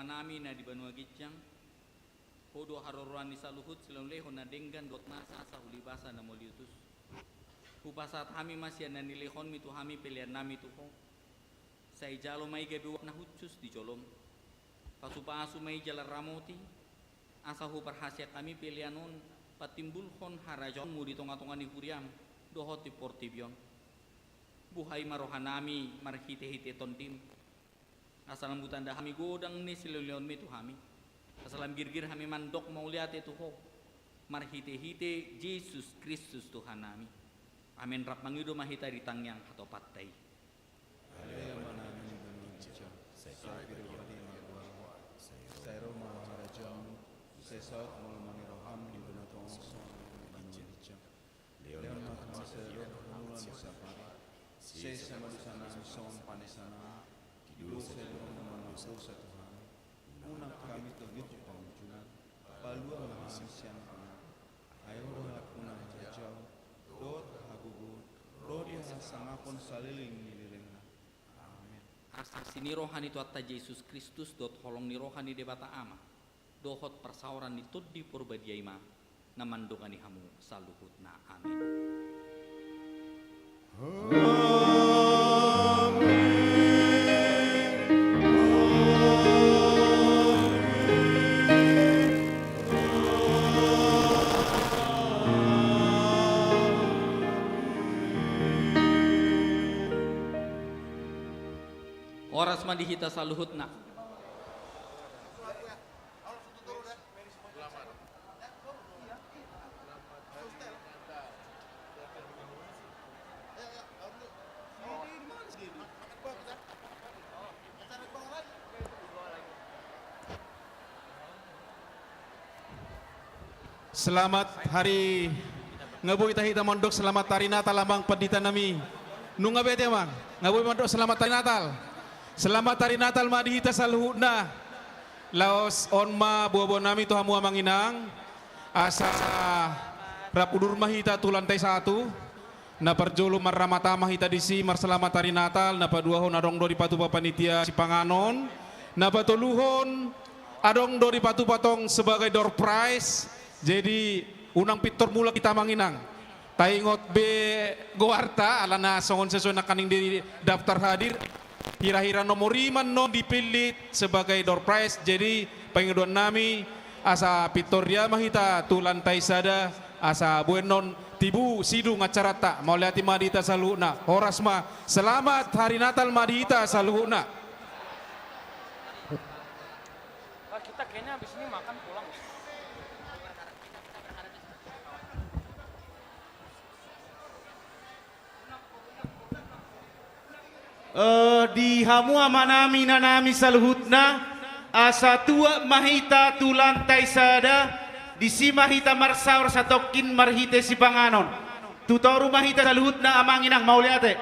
rohanami na di banua gijang hodo harorwani saluhut silang leho na denggan dot nasa asa hulibasa na moliutus upasat hami masya na nilehon mitu hami pilihan nami tuho say jalo may gabi na hutsus di jolom pasupasu may jalan ramoti asa hu perhasia kami pilihanon patimbulhon harajon mu di tonga-tonga ni huriam dohot di portibion buhay marohanami marhite-hite tondim asalam butanda hami godang ni sililion mitu hami asalam girgir hami mandok mau lihat itu ho marhite-hite Yesus Kristus Tuhan nami amin rap mangido mahita di tangyang atau patai Asaksi ni rohani tu atta Yesus Kristus dot holong ni rohani debata ama dohot persauran ni tuddi purbadiaima namandongani hamu saluhut na amin. Oras madihita saluhutna. Selamat hari ngaboy tahita mondok, selamat hari Natal lambang pendita nami. Nung ngabete mang ngaboy mondok selamat hari Natal. Selamat hari Natal madihita saluhutna. Laos onma buah-buah nami tuh hamu amanginang. Asa rapudur mahita tu lantai 1. Na perjulu marramata mahita disi mar selamat hari Natal. Na paduahon adong do di patu panitia si panganon. Na patuluhon adong do di patu patong sebagai door prize. Jadi unang pitor mula kita manginang. Taingot be goarta alana songon sesuai nakaning di daftar hadir. Hira-hira nomor 5 no dipilih sebagai door prize. Jadi pengeduan nami asa pitoria mahita tu lantai sada asa buenon tibu sidu ngacarata mau lihat madita saluna horasma selamat hari Natal madita saluna. Kita kayaknya habis ini makan pulang. Di hamu amanami nanami saluhutna asa tua mahita tu lantai sada di si mahita marsaur satokin marhite si panganon tutoru mahita saluhutna amanginang mau liate